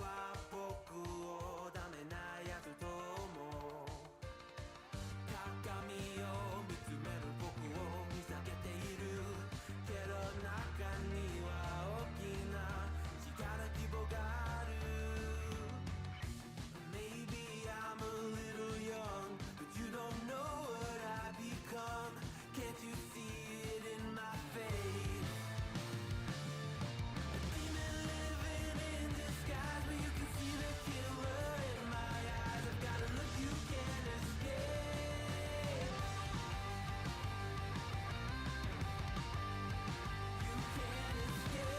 は僕をダメなやつと思う。鏡を見つめる僕を見下げているけど中には大きな力希望がある。 Maybe I'm a little young but you don't know what I've become. Can't you see it in my face? A demon living in disguise, but you can see the killer in my eyes. I've got a look you can't escape. You can't escape.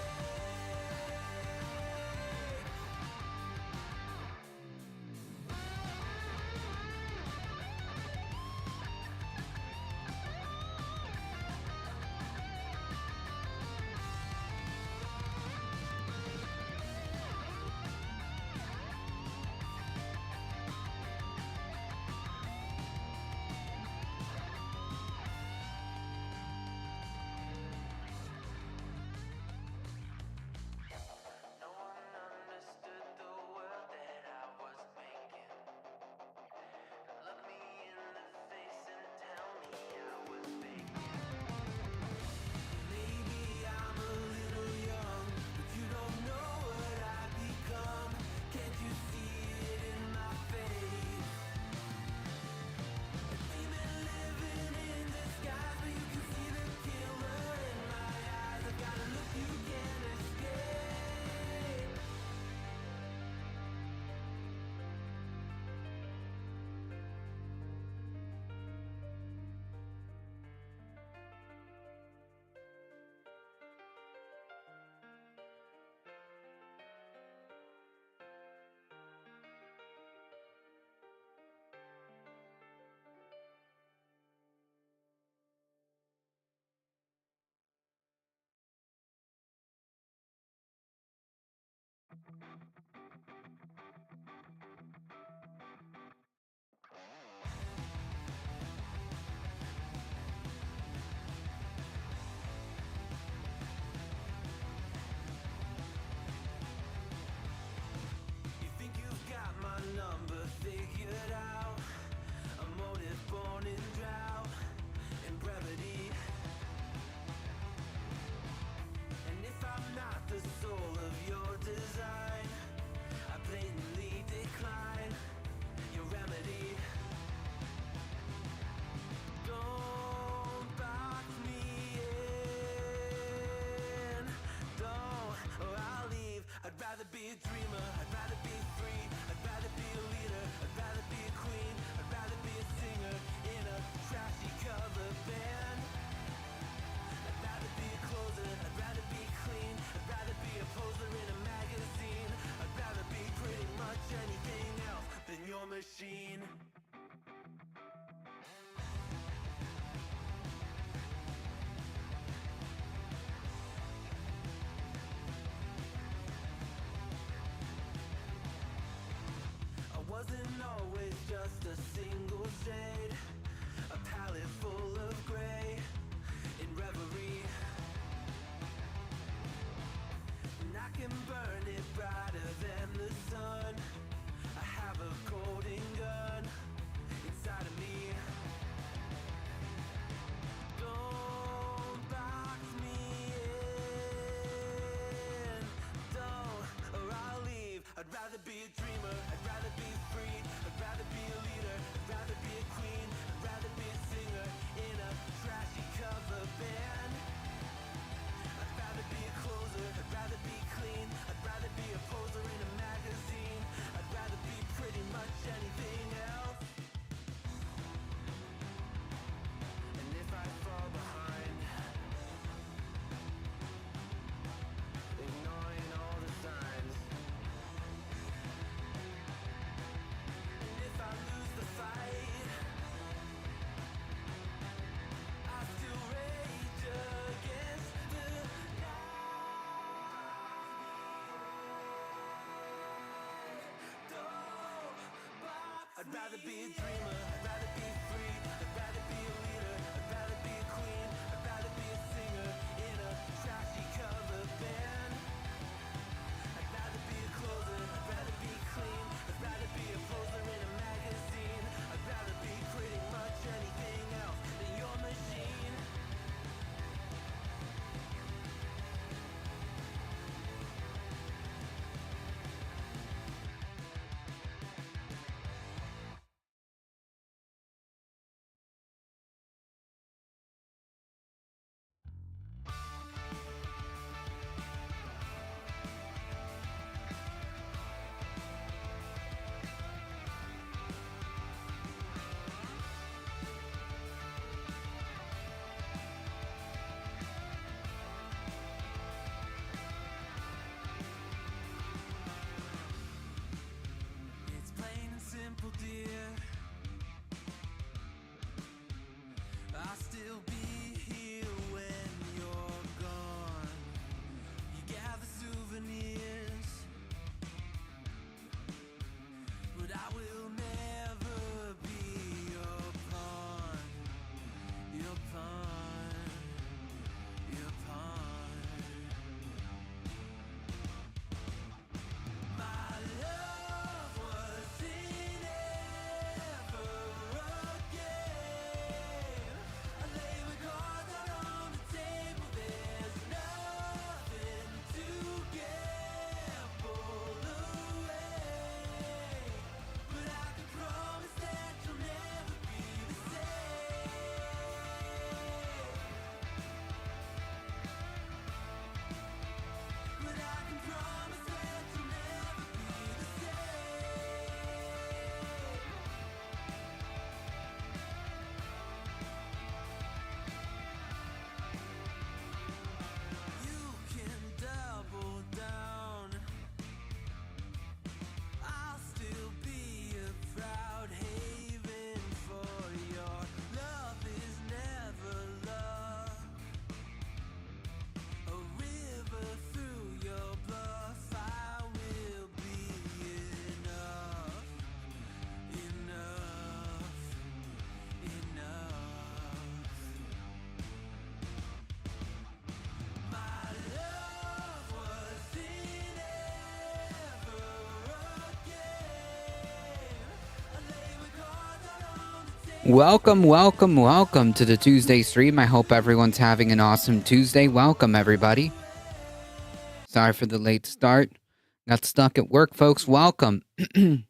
No one understood the world that I was making. Look me in the face and tell me I was faking. Maybe I'm a little young, but you don't know what I've become. Can't you see it in my face? A demon living in disguise, but you can see the killer in my eyes. I've got a look you can't escape. You think you've got my number figured out? A motive born in drought and brevity. And if I'm not the soul of your design, I blatantly decline your remedy. Don't box me in, don't, or I'll leave. I'd rather be a dreamer, I'd rather be free, I'd rather be a leader, I'd rather be a queen, I'd rather be a singer in a trashy cover band. I'd rather be a closer, I'd rather be clean, I'd rather be a poser in a magazine. I'd rather be pretty much anything else than your machine. I wasn't always just a single shade, a palette full of gray in reverie. And I can burn it brighter than the sun. I have a golden gun inside of me. Don't box me in, don't, or I'll leave. I'd rather be a dreamer, I'd rather be free, I'd rather be a leader, I'd rather be a queen, I'd rather be a singer in a trashy cover band. I'd rather be a closer, I'd rather be clean, I'd rather be a poser in a magazine. I'd rather be pretty much anything else. And if I fall behind, ignoring all the signs, and if I lose the fight, I still rage against the night. I'd rather be a dreamer, I'd rather be free, I'd rather be a leader, I'd rather be a queen, I'd rather be a singer in a trashy cover band. I'd rather be a closer, I'd simple, dear. I'll still be here when you're gone. You gather souvenirs, but I will never be your pawn. Your pawn. Your pawn. My love wasn't ever a game. I lay my cards out on the table. There's nothing to gamble away. But I can promise that you'll never be the same. But I can promise that you'll never be the same. You can double down. I'll still be a proud haven for your love is never love. A river through your bluff, I will be enough, enough, enough. My love wasn't ever a game. I lay my cards out on the table. Welcome to the Tuesday stream. I hope everyone's having an awesome Tuesday. Welcome, everybody. Sorry for the late start. Got stuck at work, folks. Welcome. I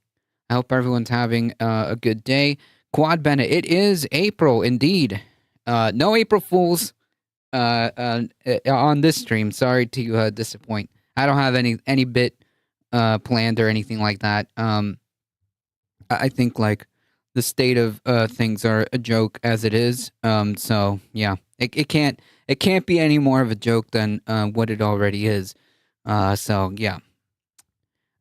hope everyone's having a good day. Quad Bennett, it is April, indeed. No April Fools on this stream. Sorry to disappoint. I don't have any bit planned or anything like that. I think like the state of things are a joke as it is. So yeah, it can't be any more of a joke than what it already is. So yeah,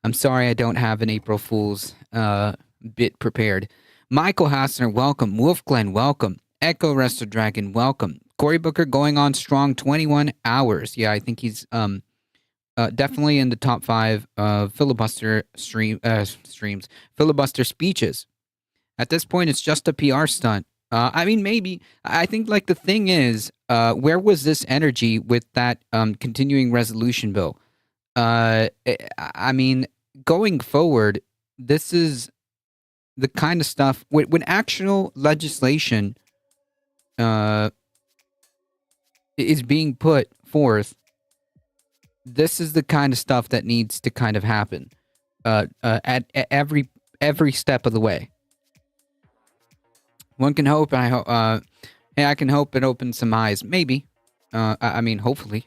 I'm sorry I don't have an April Fool's bit prepared. Michael Hassner, welcome. Wolf Glenn, welcome. Echo Resto Dragon, welcome. Cory Booker going on strong 21 hours. Yeah, I think he's definitely in the top 5 filibuster streams, filibuster speeches. At this point, it's just a PR stunt. I mean, maybe. I think, like, the thing is, where was this energy with that continuing resolution bill? I mean, going forward, this is the kind of stuff, when actual legislation is being put forth, this is the kind of stuff that needs to kind of happen at every step of the way. One can hope, and I can hope it opens some eyes. Maybe. I mean, hopefully,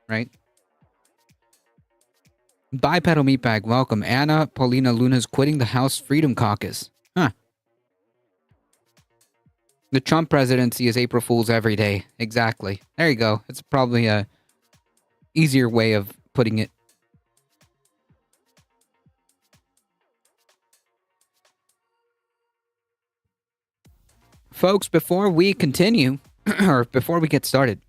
right? Bipedal Meatbag, welcome. Anna Paulina Luna's quitting the House Freedom Caucus. Huh. The Trump presidency is April Fool's every day. Exactly. There you go. It's probably a easier way of putting it. Folks, before we continue, or before we get started,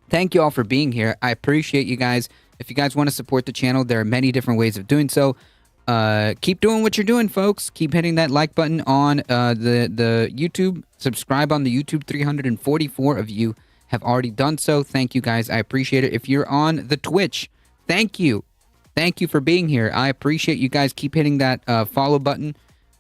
thank you all for being here. I appreciate you guys. If you guys want to support the channel, there are many different ways of doing so. Keep doing what you're doing, folks. Keep hitting that like button on the YouTube. Subscribe on the YouTube. 344 of you have already done so. Thank you, guys. I appreciate it. If you're on the Twitch, thank you. Thank you for being here. I appreciate you guys. Keep hitting that follow button.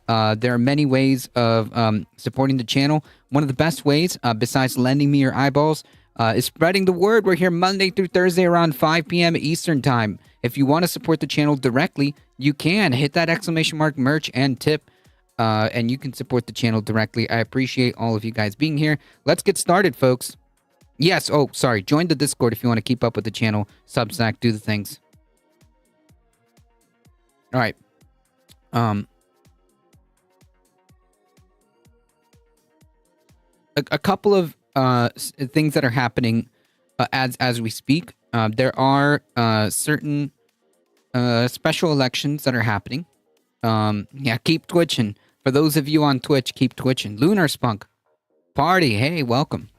There are many ways of supporting the channel. One of the best ways, besides lending me your eyeballs, is spreading the word. We're here Monday through Thursday around 5 p.m. Eastern Time. If you want to support the channel directly, you can. Hit that exclamation mark, merch, and tip, and you can support the channel directly. I appreciate all of you guys being here. Let's get started, folks. Yes, oh, sorry. Join the Discord if you want to keep up with the channel. Substack, do the things. All right. A couple of things that are happening as we speak. There are certain special elections that are happening. Yeah, keep twitching. For those of you on Twitch, keep twitching. Lunar Spunk. Party. Hey, welcome.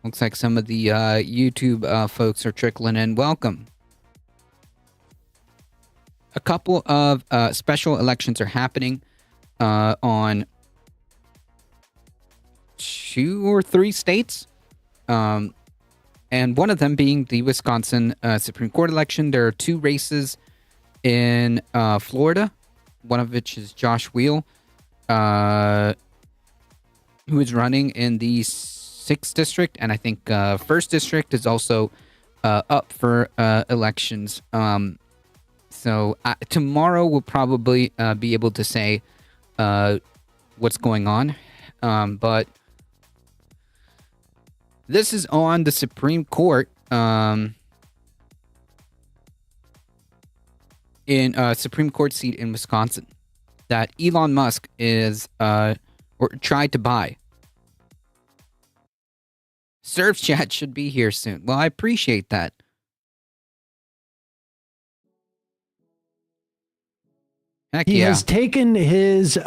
Looks like some of the YouTube folks are trickling in. Welcome. A couple of special elections are happening on 2 or 3 states. And one of them being the Wisconsin Supreme Court election. There are 2 races in Florida, one of which is Josh Wheel, who is running in the 6th district, and I think 1st district is also up for elections. So tomorrow we'll probably be able to say what's going on, but this is on the Supreme Court in a Supreme Court seat in Wisconsin that Elon Musk is or tried to buy. Surf Chat should be here soon. Well, I appreciate that. Heck He yeah. has taken his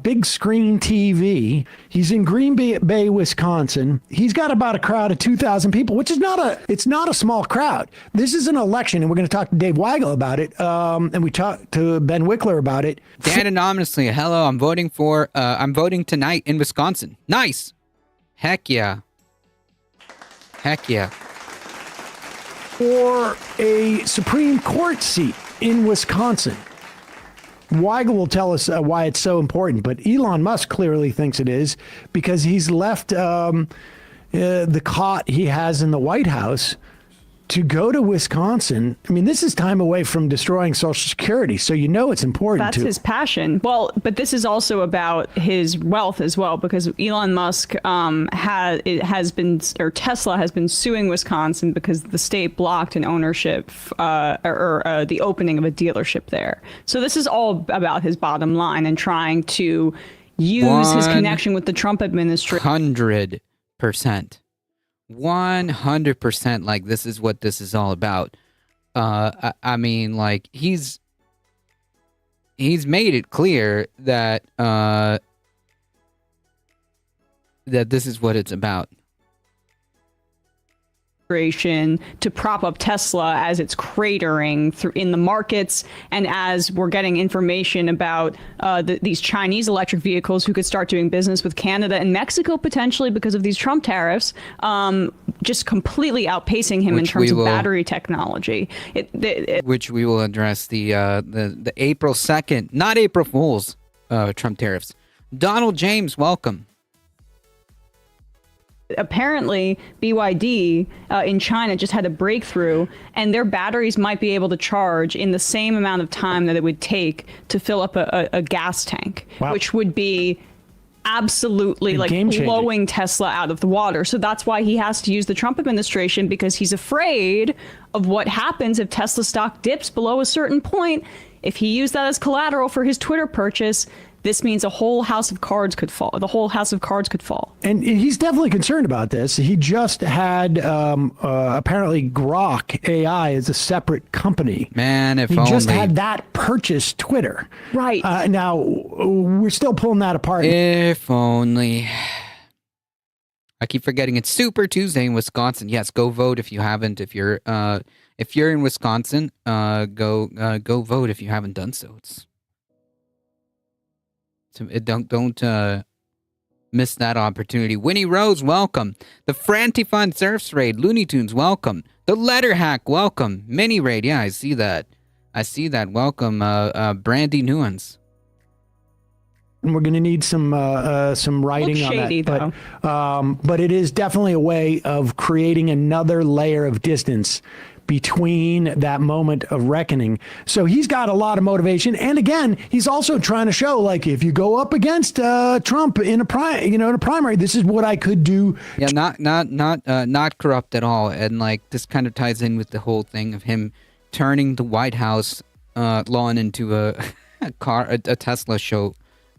big screen TV. He's in Green Bay, Wisconsin. He's got about a crowd of 2,000 people, which is it's not a small crowd. This is an election, and we're going to talk to Dave Weigel about it. And we talked to Ben Wickler about it. Dan anonymously, hello, I'm voting tonight in Wisconsin. Nice. Heck yeah. Heck yeah. For a Supreme Court seat in Wisconsin. Weigel will tell us why it's so important, but Elon Musk clearly thinks it is because he's left the cot he has in the White House to go to Wisconsin. I mean, this is time away from destroying Social Security, so you know it's important. That's his passion. Well, but this is also about his wealth as well, because Elon Musk has been, or Tesla has been suing Wisconsin because the state blocked an ownership or the opening of a dealership there. So this is all about his bottom line and trying to use his connection with the Trump administration. 100%. 100%. Like, this is what this is all about. I mean, like, he's made it clear that that this is what it's about. To prop up Tesla as it's cratering in the markets, and as we're getting information about these Chinese electric vehicles who could start doing business with Canada and Mexico potentially because of these Trump tariffs, just completely outpacing him in terms of battery technology. Which we will address the April 2nd, not April Fool's, Trump tariffs. Donald James, welcome. Apparently, BYD in China just had a breakthrough, and their batteries might be able to charge in the same amount of time that it would take to fill up a gas tank, wow, which would be absolutely like blowing Tesla out of the water. So that's why he has to use the Trump administration, because he's afraid of what happens if Tesla stock dips below a certain point. If he used that as collateral for his Twitter purchase, this means a whole house of cards could fall. The whole house of cards could fall. And he's definitely concerned about this. He just had apparently Grok AI is a separate company. Man, if he only. just had that purchase Twitter. Right. Now we're still pulling that apart. If only. I keep forgetting it's Super Tuesday in Wisconsin. Yes, go vote if you haven't. If you're in Wisconsin, go vote if you haven't done so. Don't miss that opportunity. Winnie Rose, welcome. The Franti Fun Surfs Raid, Looney Tunes, welcome. The Letter Hack, welcome. Mini Raid, yeah, I see that. Welcome, Brandy Nuance. And we're going to need some writing on shady, that. But it is definitely a way of creating another layer of distance between that moment of reckoning. So he's got a lot of motivation. And again, he's also trying to show, like, if you go up against Trump in a primary, this is what I could do. Yeah, not corrupt at all. And like, this kind of ties in with the whole thing of him turning the White House lawn into a Tesla show,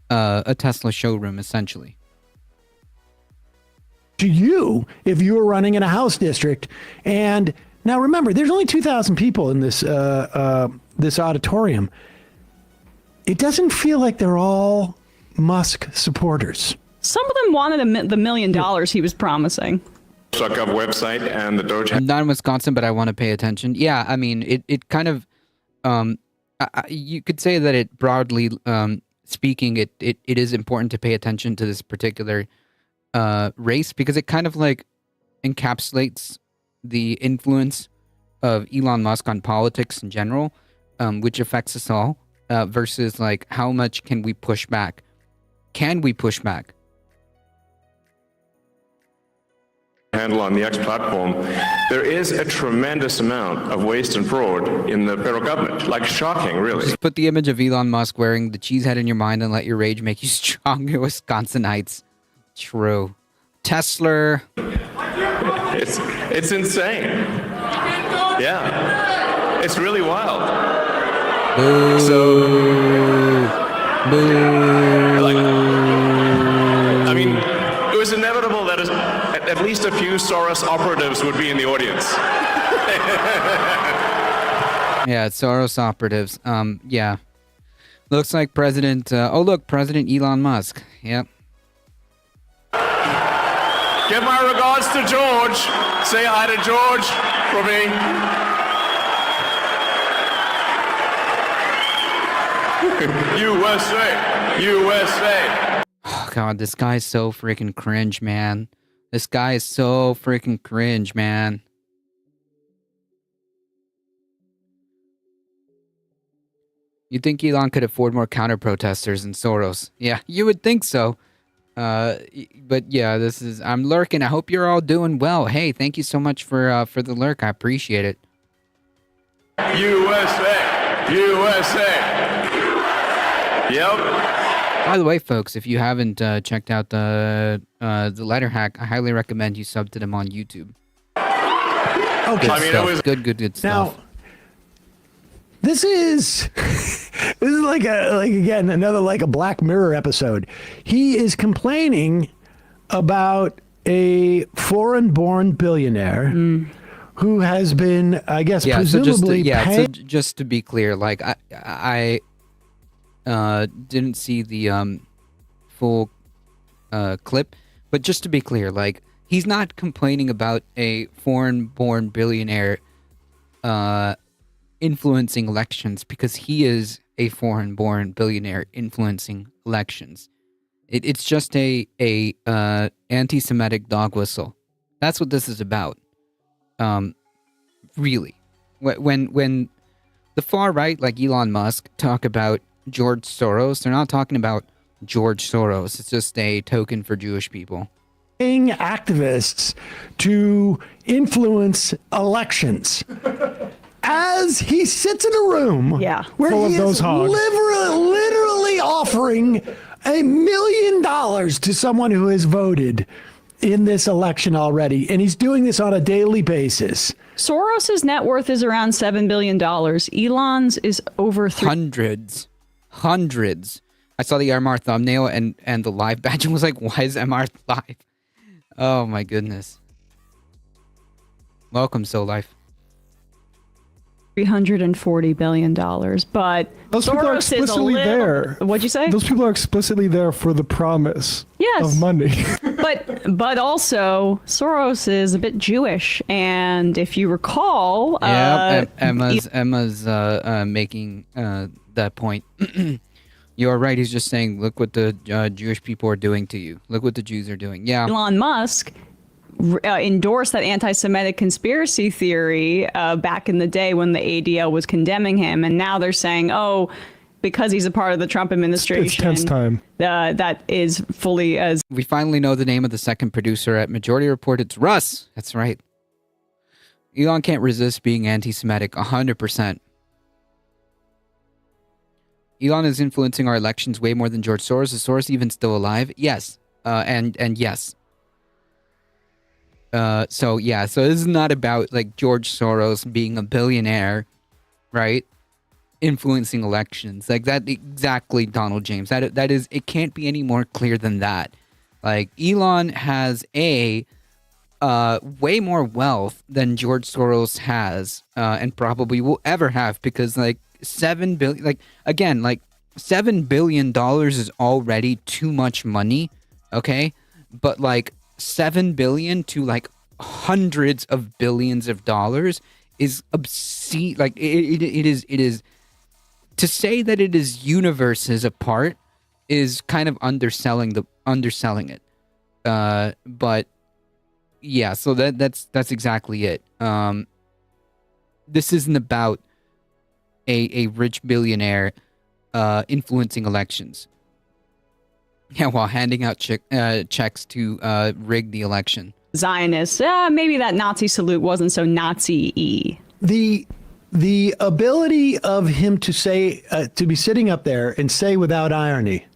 a Tesla showroom, essentially. To you, if you were running in a House district. And now remember, there's only 2,000 people in this this auditorium. it doesn't feel like they're all Musk supporters. Some of them wanted the $1 million he was promising. Doge.gov website and the Doge. I'm not in Wisconsin, but I want to pay attention. Yeah, I mean, it kind of, you could say that it broadly speaking, it is important to pay attention to this particular race because it kind of like encapsulates the influence of Elon Musk on politics in general, which affects us all, versus like how much can we push back? Can we push back? Handle on the X platform, there is a tremendous amount of waste and fraud in the federal government. Like, shocking, really. Just put the image of Elon Musk wearing the cheese head in your mind and let your rage make you stronger, Wisconsinites. True. Tesla. It's insane. Yeah. It's really wild. Boo. So, Boo. like, I mean, it was inevitable that at least a few Soros operatives would be in the audience. Yeah, Soros operatives. Yeah. Looks like President, President Elon Musk. Yep. Give my regards to George. Say hi to George for me. USA. USA. Oh, God, this guy's so freaking cringe, man. This guy is so freaking cringe, man. You'd think Elon could afford more counter-protesters than Soros. Yeah, you would think so. But yeah, I'm lurking. I hope you're all doing well. Hey, thank you so much for the lurk. I appreciate it. USA. USA. Yep. By the way, folks, if you haven't checked out the Letter Hack, I highly recommend you sub to them on YouTube. Okay. I mean, it was Good stuff. Now, this is like again another like a Black Mirror episode. He is complaining about a foreign-born billionaire who has been, I guess, presumably so just to be clear, like I didn't see the full clip, but just to be clear, like he's not complaining about a foreign-born billionaire influencing elections because he is a foreign-born billionaire influencing elections. It's just a anti-Semitic dog whistle. That's what this is about. Really, when the far right, like Elon Musk, talk about George Soros, they're not talking about George Soros. It's just a token for Jewish people. paying activists to influence elections. As he sits in a room where Full of he those is hogs. literally offering $1 million to someone who has voted in this election already. And he's doing this on a daily basis. Soros's net worth is around $7 billion. Elon's is over Hundreds. I saw the MR thumbnail and the live badge and was like, why is MR live? Oh my goodness. Welcome, So Life. $340 billion. But Those people are Soros is explicitly there. What'd you say? Those people are explicitly there for the promise of money. but also Soros is a bit Jewish, and if you recall, Emma's making that point. You're right. He's just saying, look what the Jewish people are doing to you. Look what the Jews are doing. Yeah. Elon Musk endorsed that anti-Semitic conspiracy theory back in the day when the ADL was condemning him, and now they're saying, oh, because he's a part of the Trump administration, It's tense time. That is fully as. We finally know the name of the second producer at Majority Report. It's Russ. That's right. Elon can't resist being anti-Semitic 100%. Elon is influencing our elections way more than George Soros. Is Soros even still alive? Yes. And yes. So this is not about like George Soros being a billionaire, right? Influencing elections. Like that exactly, Donald James. That is, it can't be any more clear than that. Like Elon has way more wealth than George Soros has, and probably will ever have, because like $7 billion, like again, like $7 billion is already too much money, okay? But like 7 billion to like hundreds of billions of dollars is obscene. Like it is to say that it is universes apart is kind of underselling it. But yeah, so that's exactly it. This isn't about a rich billionaire influencing elections. Yeah, while handing out checks to rig the election. Zionists, maybe that Nazi salute wasn't so Nazi-y. The ability of him to say to be sitting up there and say without irony,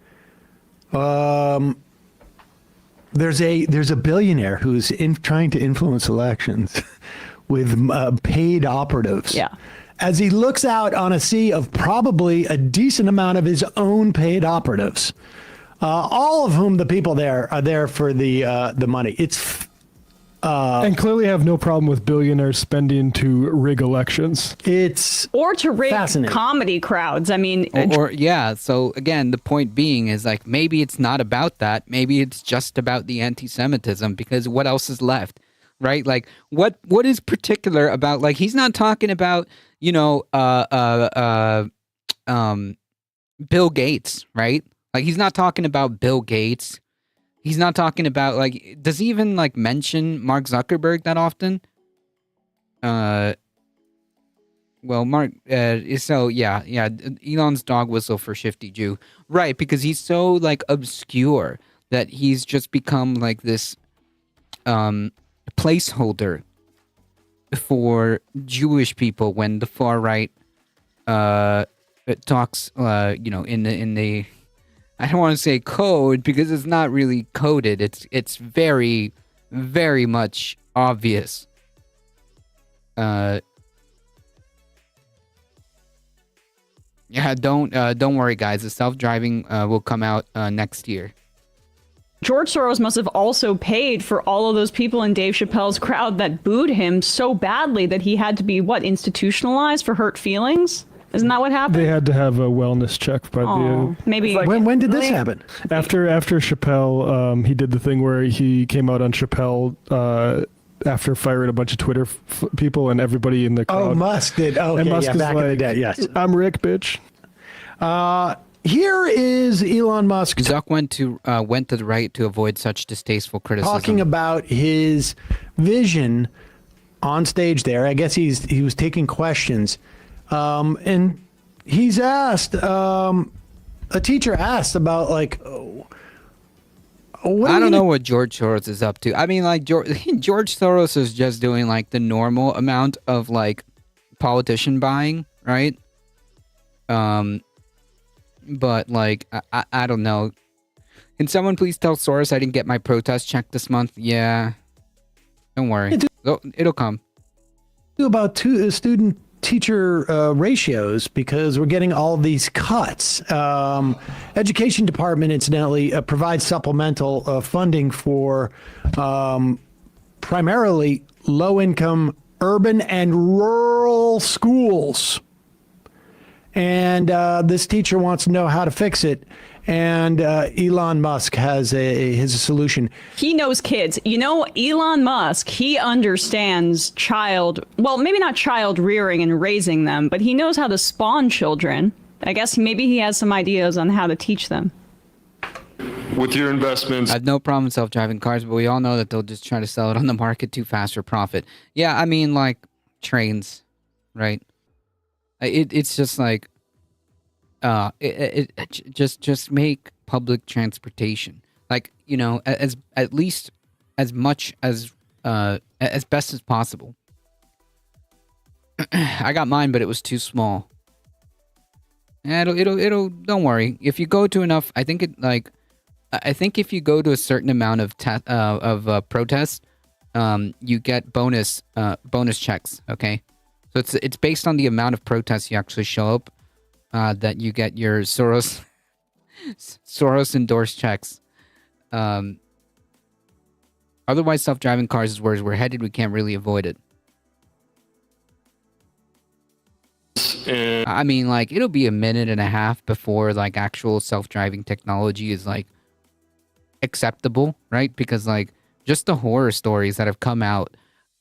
there's a billionaire who's trying to influence elections with paid operatives. Yeah. As he looks out on a sea of probably a decent amount of his own paid operatives, all of whom the people there are there for the money. It's and clearly have no problem with billionaires spending to rig elections. Or to rig comedy crowds. I mean, or yeah. So again, the point being is like maybe it's not about that. Maybe it's just about the anti-Semitism, because what else is left, right? Like what is particular about, like, he's not talking about, you know, Bill Gates, right? Like he's not talking about Bill Gates. He's not talking about, like, does he even like mention Mark Zuckerberg that often? Well, Mark, so yeah, Elon's dog whistle for Shifty Jew, right? Because he's so like obscure that he's just become like this placeholder for Jewish people when the far right talks, you know, in the I don't want to say code, because it's not really coded. It's very, very much obvious. Yeah, don't worry, guys. The self-driving will come out next year. George Soros must have also paid for all of those people in Dave Chappelle's crowd that booed him so badly that he had to be, institutionalized for hurt feelings? Isn't that what happened? They had to have a wellness check by maybe. When did this happen? After Chappelle, he did the thing where he came out on Chappelle after firing a bunch of Twitter people, and everybody in the crowd. Oh, Musk did. Oh, okay, Musk yeah, back in the day, yes. I'm Rick, bitch. Here is Elon Musk. Zuck went to the right to avoid such distasteful criticism. Talking about his vision on stage there. I guess he was taking questions. And he's asked, a teacher asked about, like, I don't know what George Soros is up to. I mean, like, George Soros is just doing, like, the normal amount of, like, politician buying, right? But, like, I don't know. Can someone please tell Soros I didn't get my protest check this month? Yeah. Don't worry. It'll come. About student teacher ratios, because we're getting all of these cuts. Education department, incidentally, provides supplemental funding for primarily low-income urban and rural schools. And this teacher wants to know how to fix it. And Elon Musk has his solution. He knows kids. You know, Elon Musk, he understands maybe not child rearing and raising them, but he knows how to spawn children. I guess maybe he has some ideas on how to teach them. With your investments, I have no problem with self-driving cars, but we all know that they'll just try to sell it on the market too fast for profit. Yeah, I mean, like, trains, right? It's just like, just make public transportation, like, you know, at least as much as best as possible. I got mine, but it was too small. It'll don't worry. If you go to enough, I think if you go to a certain amount of protest, you get bonus checks. Okay, so it's based on the amount of protests you actually show up, that you get your Soros endorsed checks. Otherwise, self-driving cars is where we're headed. We can't really avoid it. and I mean, like, it'll be a minute and a half before, like, actual self-driving technology is, like, acceptable, right? Because, like, just the horror stories that have come out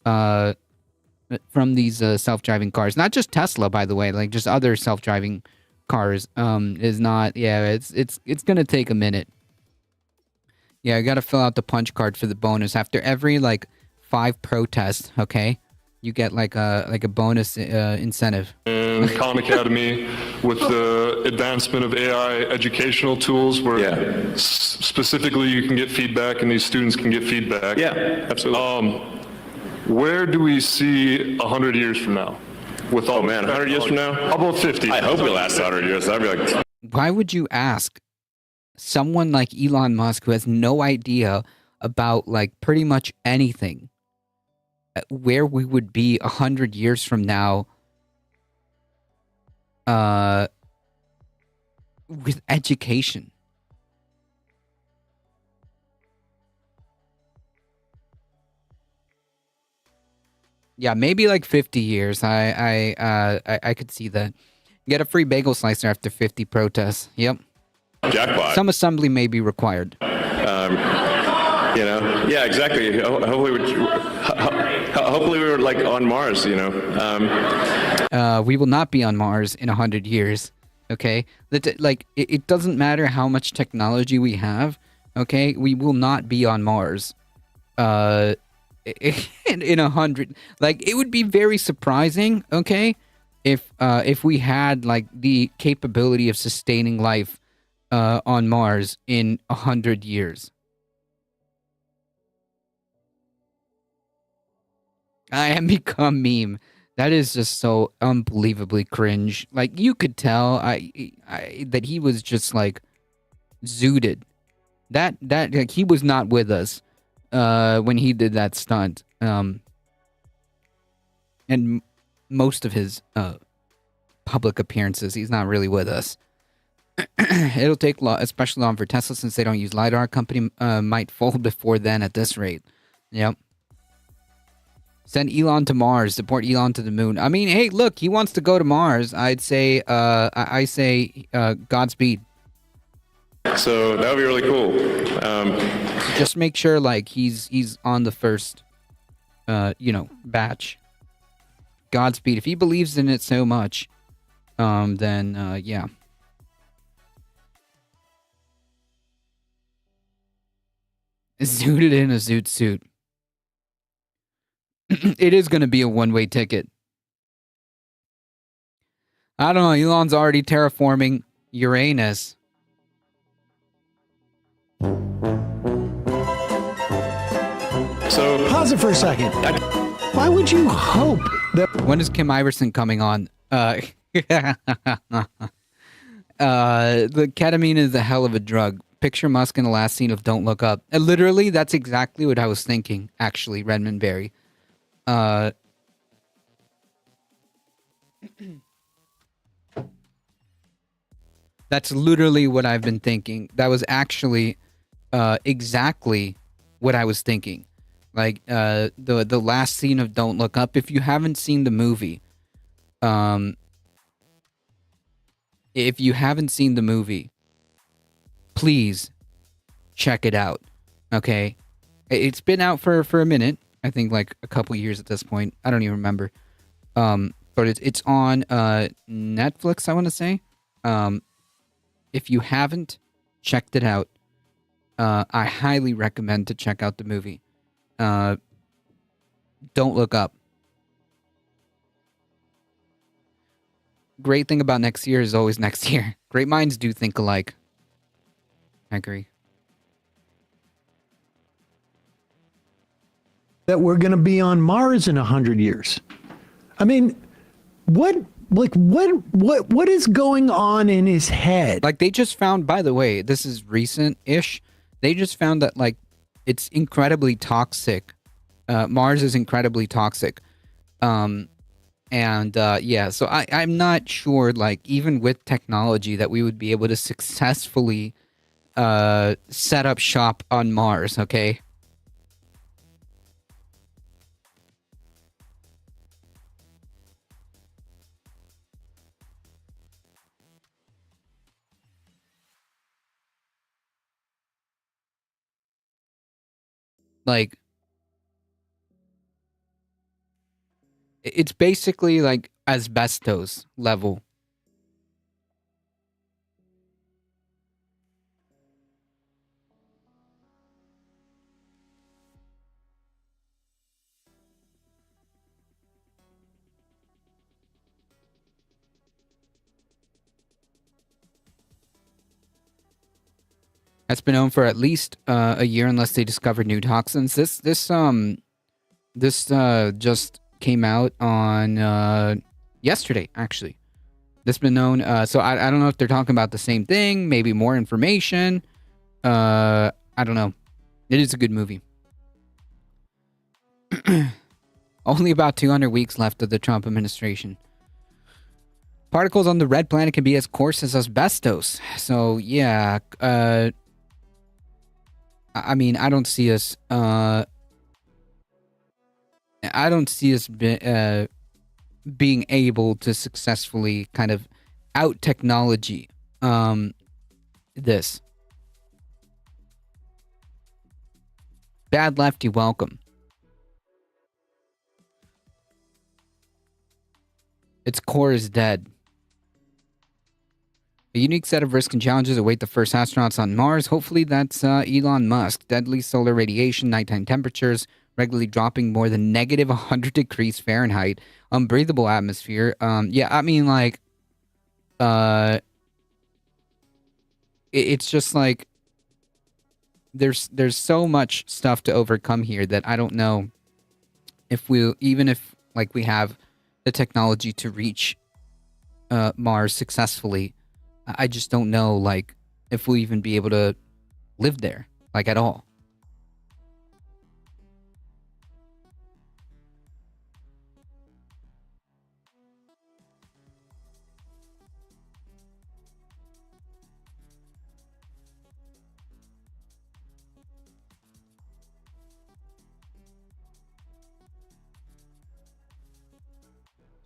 from these self-driving cars, not just Tesla, by the way, like, just other self-driving cars, is not, yeah, it's gonna take a minute. Yeah, I gotta fill out the punch card for the bonus. After every, like, 5 protests, okay? You get, like a bonus incentive. Khan Academy with the advancement of AI educational tools where Yeah. Specifically you can get feedback and these students can get feedback. Yeah, absolutely. Where do we see 100 years from now? With all 100 years from now? How about 50? I hope we last 100 years. I'd be like, Why would you ask someone like Elon Musk who has no idea about, like, pretty much anything where we would be 100 years from now with education? Yeah, maybe like 50 years. I could see that. Get a free bagel slicer after 50 protests. Yep. jackpot. Some assembly may be required. You know? Yeah, exactly. Hopefully we were like on Mars, you know? We will not be on Mars in 100 years. Okay? It doesn't matter how much technology we have. Okay? We will not be on Mars. In 100, like, it would be very surprising, okay, if we had, like, the capability of sustaining life on Mars in 100 years. I am become meme. That is just so unbelievably cringe. Like, you could tell that he was just, like, zooted. That like, he was not with us when he did that stunt. And most of his public appearances, he's not really with us. It'll take especially long for Tesla since they don't use LiDAR. Company might fold before then at this rate. Yep. Send Elon to Mars. Deport Elon to the moon. I mean, hey, look, he wants to go to Mars. I'd say, I say, Godspeed. So that would be really cool. Just make sure, like, he's on the first, batch. Godspeed. If he believes in it so much, then yeah. Zooted in a zoot suit. It is going to be a one-way ticket. I don't know. Elon's already terraforming Uranus. So Pause it for a second. Why would you hope that When is Kim Iverson coming on? The ketamine is a hell of a drug. Picture Musk in the last scene of Don't Look Up. Literally, that's exactly what I was thinking, actually, Redmond Berry. That's literally what I've been thinking. That was actually exactly what I was thinking. Like, the last scene of Don't Look Up. If you haven't seen the movie, please check it out. Okay, it's been out for a minute. I think like a couple years at this point. I don't even remember. But it's on Netflix, I want to say. If you haven't checked it out, I highly recommend to check out the movie. Don't Look Up. Great thing about next year is always next year. Great minds do think alike. I agree. that we're going to be on Mars in 100 years? I mean, what is going on in his head? Like, they just found, by the way, this is recent-ish, they just found that, like, it's incredibly toxic. Mars is incredibly toxic. Yeah, so I'm not sure, like, even with technology that we would be able to successfully set up shop on Mars, okay? like it's basically like asbestos level. That's been known for at least a year unless they discover new toxins. This just came out on yesterday, actually. This been known. So I don't know if they're talking about the same thing. Maybe more information. I don't know. It is a good movie. Only about 200 weeks left of the Trump administration. Particles on the red planet can be as coarse as asbestos. So yeah. I mean, I don't see us. I don't see us being able to successfully kind of out technology this. Bad lefty, welcome. Its core is dead. A unique set of risks and challenges await the first astronauts on Mars. Hopefully that's Elon Musk. Deadly solar radiation, nighttime temperatures, regularly dropping more than negative 100 degrees Fahrenheit, unbreathable atmosphere. Yeah, I mean, like, it's just like, there's so much stuff to overcome here that I don't know if even if, like, we have the technology to reach Mars successfully, I just don't know, like, if we'll even be able to live there, like, at all.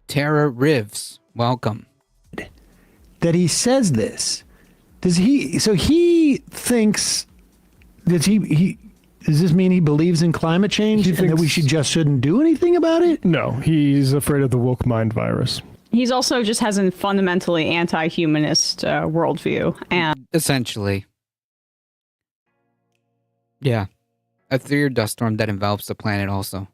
Tara Rivs, welcome. That he says this. Does he? So he thinks. Does he? Does this mean he believes in climate change and that we shouldn't do anything about it? No, he's afraid of the woke mind virus. He's also just has a fundamentally anti-humanist worldview, and Essentially. Yeah. A 3-year dust storm that envelops the planet also.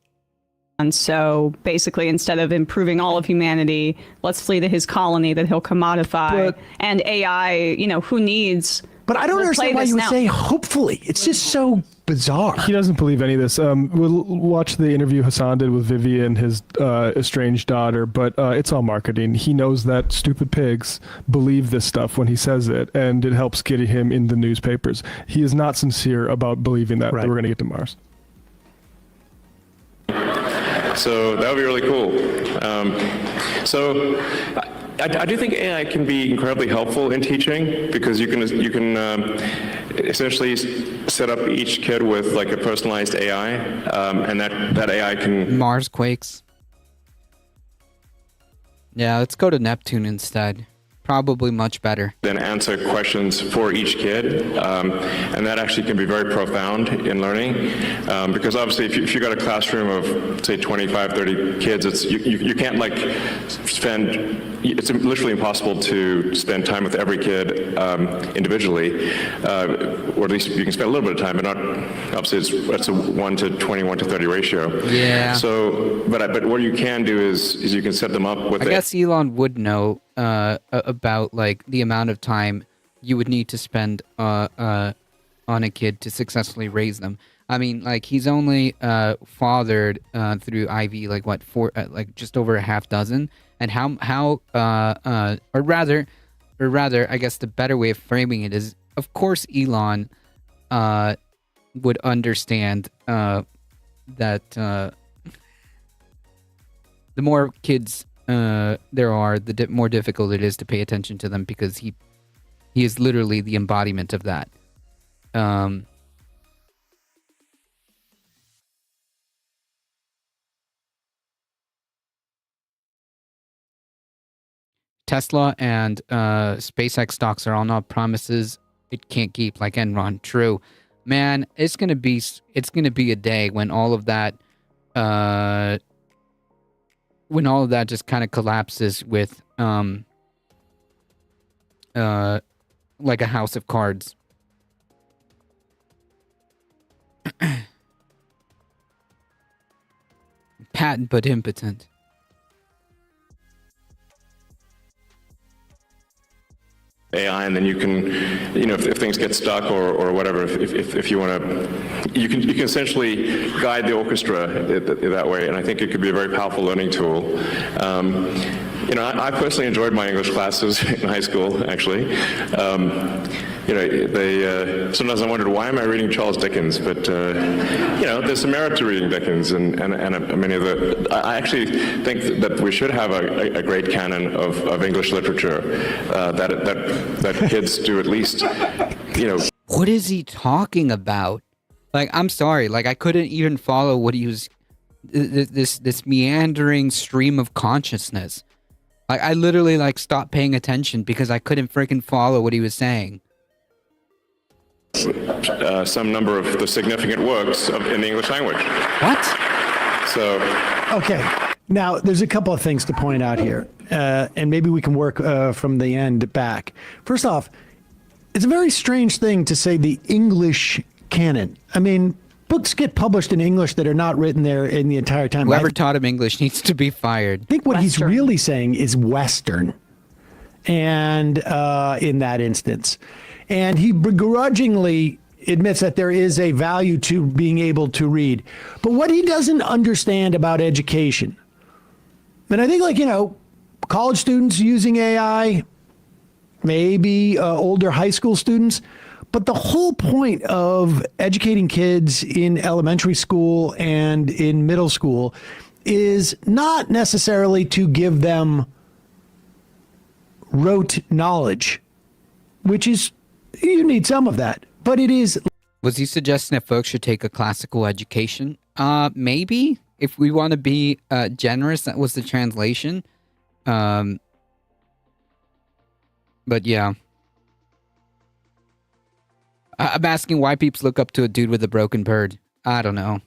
And so basically, instead of improving all of humanity, let's flee to his colony that he'll commodify. And AI, who needs... But I don't We'll understand play why this you would now. say hopefully. It's just so bizarre. He doesn't believe any of this. We'll watch the interview Hassan did with Vivian, his estranged daughter, but it's all marketing. He knows that stupid pigs believe this stuff when he says it, and it helps get him in the newspapers. He is not sincere about believing that we're going to get to Mars. So that would be really cool. So I do think AI can be incredibly helpful in teaching because you can essentially set up each kid with like a personalized AI, and that AI can Mars quakes. Yeah, let's go to Neptune instead. Probably much better. then answer questions for each kid, and that actually can be very profound in learning, because obviously if you got a classroom of say 25, 30 kids, you can't like it's literally impossible to spend time with every kid individually, or at least you can spend a little bit of time, but not obviously it's a 1 to 20, 1 to 30 ratio. Yeah. So, but what you can do is you can set them up with I guess Elon would know about like the amount of time you would need to spend on a kid to successfully raise them. I mean, like he's only fathered through IV like what like just over a half dozen, and or rather, I guess the better way of framing it is, of course, Elon would understand that the more kids there are, the more difficult it is to pay attention to them, because he is literally the embodiment of that. Tesla and SpaceX stocks are all not promises it can't keep, like Enron. True. Man, it's gonna be a day when all of that just kind of collapses with like a house of cards. Patent but impotent. AI, and then you can, if things get stuck or whatever, if you want to, you can essentially guide the orchestra that way, and I think it could be a very powerful learning tool. I personally enjoyed my English classes in high school, actually. Sometimes I wondered, why am I reading Charles Dickens? But, there's some merit to reading Dickens, and many of the, I actually think that we should have a great canon of English literature that kids do at least, What is he talking about? Like, I'm sorry, like, I couldn't even follow what he was, this meandering stream of consciousness. Like, I literally, stopped paying attention because I couldn't freaking follow what he was saying. Some number of the significant works in the English language. What? So. Okay. Now, there's a couple of things to point out here, and maybe we can work from the end back. First off, it's a very strange thing to say the English canon. I mean, books get published in English that are not written there in the entire time. Whoever taught him English needs to be fired. I think what he's Western. really saying is Western, and in that instance. And he begrudgingly admits that there is a value to being able to read. But what he doesn't understand about education, and I think college students using AI, maybe older high school students, but the whole point of educating kids in elementary school and in middle school is not necessarily to give them rote knowledge, which is, you need some of that, but it is. Was he suggesting that folks should take a classical education? Maybe. If we want to be generous, that was the translation. But yeah. I'm asking why peeps look up to a dude with a broken bird. I don't know.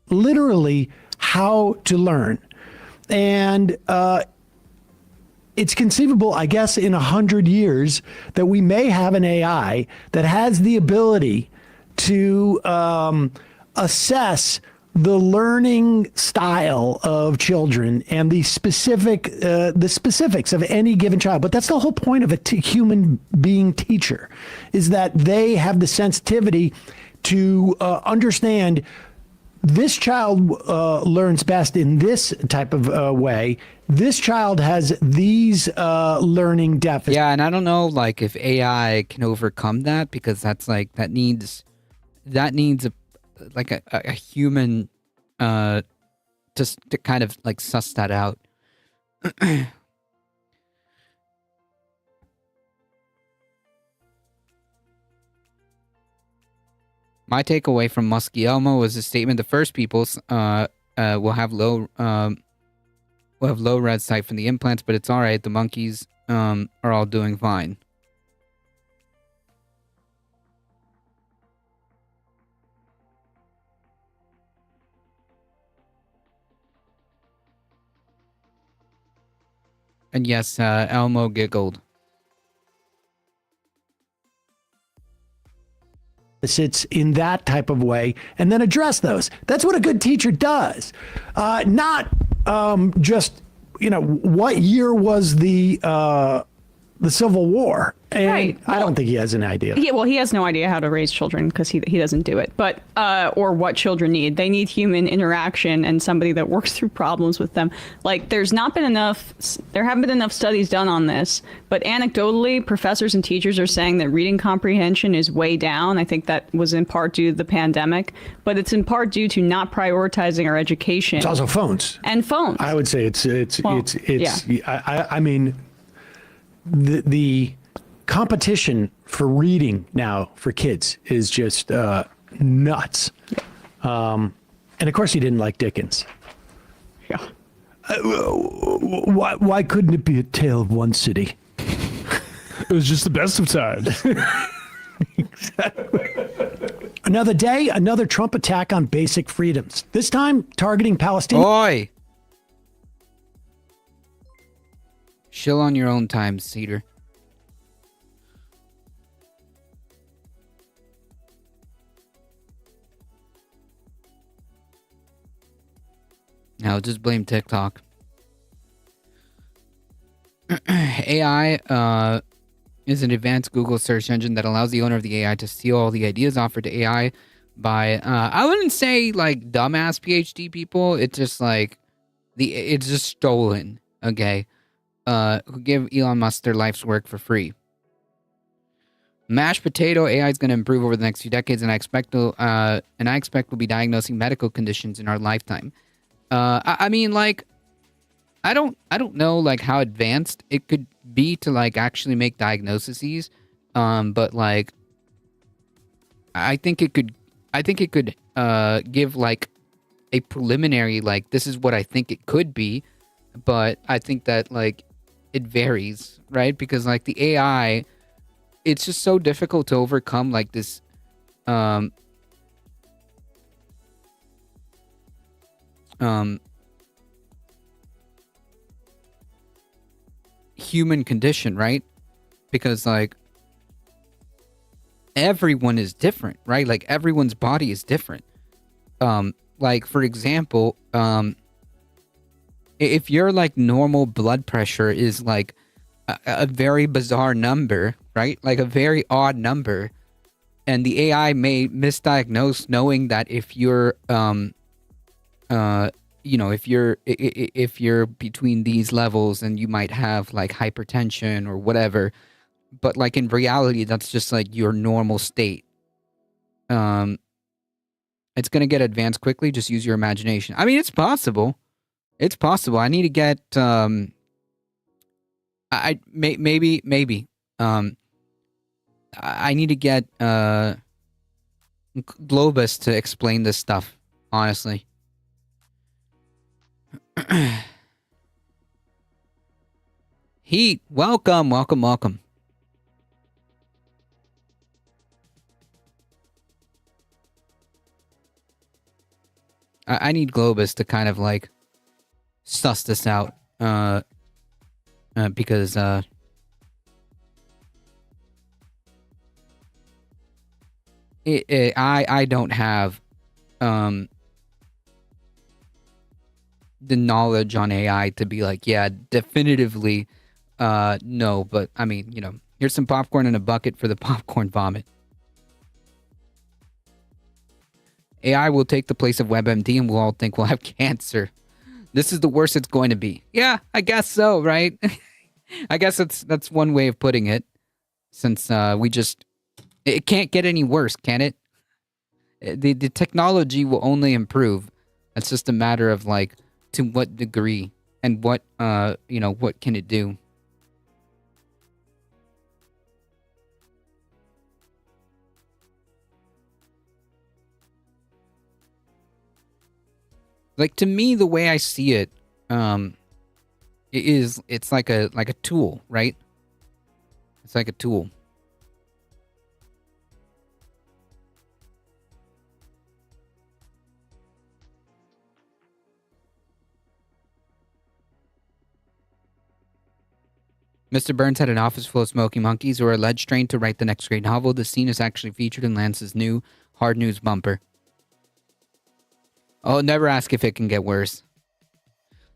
Literally how to learn. And it's conceivable, I guess, in 100 years that we may have an AI that has the ability to assess the learning style of children and the specifics of any given child. But that's the whole point of a human being teacher, is that they have the sensitivity to understand this child learns best in this type of way. This child has these learning deficits. Yeah, and I don't know, if AI can overcome that, because that's that needs a human just to kind of suss that out. My takeaway from Muskie Elmo was the statement: the first peoples will have low red sight from the implants, but it's all right. The monkeys are all doing fine. And yes, Elmo giggled. It's in that type of way, and then address those. That's what a good teacher does. Not just, what year was the Civil War? And Right. I don't think he has an idea. He has no idea how to raise children because he doesn't do it. But or what children need. They need human interaction and somebody that works through problems with them. There haven't been enough studies done on this, but anecdotally, professors and teachers are saying that reading comprehension is way down. I think that was in part due to the pandemic, but it's in part due to not prioritizing our education. It's also phones. And phones. I would say it's yeah. I mean, the competition for reading now for kids is just nuts. And of course he didn't like Dickens. Yeah. Why couldn't it be a tale of one city? It was just the best of times. Another day, another Trump attack on basic freedoms. This time targeting Palestinians. Oi! Chill on your own time, Cedar. Now just blame TikTok. AI is an advanced Google search engine that allows the owner of the AI to steal all the ideas offered to AI by I wouldn't say like dumbass PhD people. It's just like it's just stolen. Okay, who give Elon Musk their life's work for free. Mashed potato AI is going to improve over the next few decades, and I expect we'll be diagnosing medical conditions in our lifetime. I mean, like, I don't know like how advanced it could be to like actually make diagnoses, but like, I think it could give like a preliminary like this is what I think it could be, but I think that like it varies, right? Because like the AI, it's just so difficult to overcome like this human condition, right? Because like everyone is different, right? Like everyone's body is different. Like for example, if your like normal blood pressure is like a very bizarre number, right? Like a very odd number, and the AI may misdiagnose, knowing that if you're if you're between these levels, and you might have like hypertension or whatever, but like in reality that's just like your normal state. It's gonna get advanced quickly. Just use your imagination. I mean, it's possible. I need to get maybe I need to get Globus to explain this stuff, honestly. Heat, welcome. I need Globus to kind of like suss this out, because I don't have the knowledge on AI to be like, yeah, definitively no, but I mean, here's some popcorn in a bucket for the popcorn vomit. AI will take the place of WebMD and we'll all think we'll have cancer. This is the worst it's going to be. Yeah, I guess so, right? I guess that's one way of putting it, since it can't get any worse, can it? The technology will only improve. It's just a matter of like to what degree and what what can it do. Like, to me, the way I see it, it's like a tool, right? It's like a tool. Mr. Burns had an office full of smoky monkeys who are alleged trained to write the next great novel. The scene is actually featured in Lance's new Hard News bumper. Oh, never ask if it can get worse.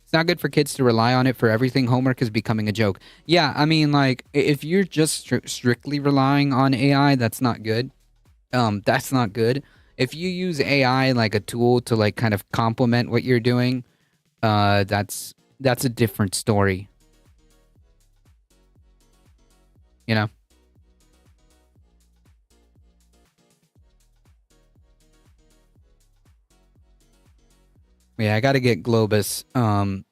It's not good for kids to rely on it for everything. Homework is becoming a joke. Yeah, I mean, like, if you're just strictly relying on AI, that's not good. That's not good. If you use AI like a tool to like kind of complement what you're doing, that's a different story. You know? Yeah, I gotta get Globus. I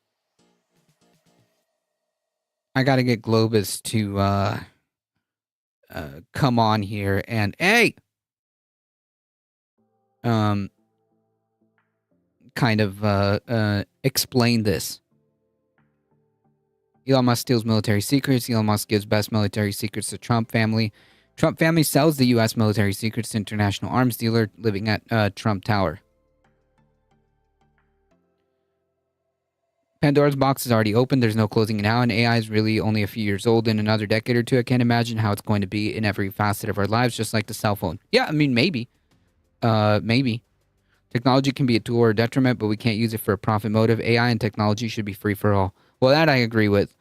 gotta get Globus to come on here and kind of explain this. Elon Musk steals military secrets. Elon Musk gives best military secrets to Trump family. Trump family sells the U.S. military secrets to international arms dealer living at Trump Tower. Pandora's box is already open. There's no closing it now, and AI is really only a few years old. In another decade or two, I can't imagine how it's going to be in every facet of our lives, just like the cell phone. Yeah, I mean, maybe. Maybe. Technology can be a tool or a detriment, but we can't use it for a profit motive. AI and technology should be free for all. Well, that I agree with.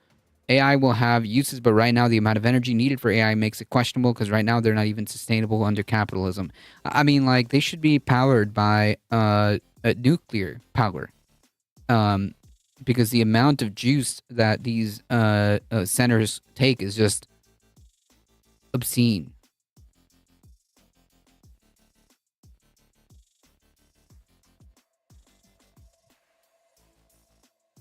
AI will have uses, but right now the amount of energy needed for AI makes it questionable because right now they're not even sustainable under capitalism. I mean, like, they should be powered by nuclear power. Because the amount of juice that these centers take is just obscene.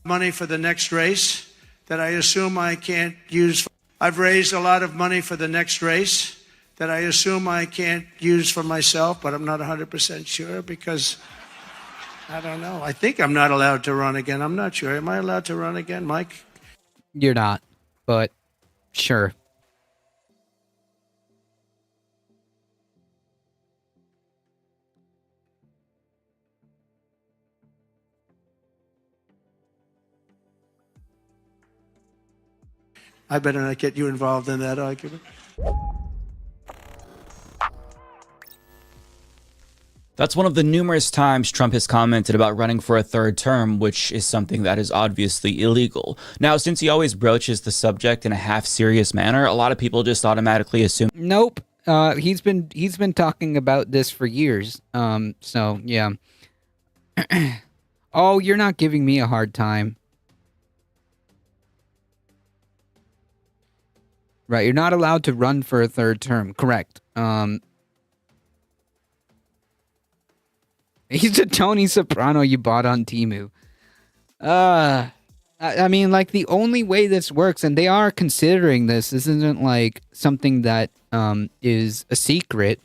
Money for the next race that I assume I can't use. I've raised a lot of money for the next race that I assume I can't use for myself, but I'm not 100% sure because I don't know. I think I'm not allowed to run again. I'm not sure. Am I allowed to run again, Mike? You're not, but sure. I better not get you involved in that argument. That's one of the numerous times Trump has commented about running for a third term, which is something that is obviously illegal. Now, since he always broaches the subject in a half-serious manner, a lot of people just automatically assume... Nope. He's been talking about this for years. So, yeah. Oh, you're not giving me a hard time. Right, you're not allowed to run for a third term. Correct. He's a Tony Soprano you bought on Temu. I mean, like, the only way this works, and they are considering this isn't like something that is a secret.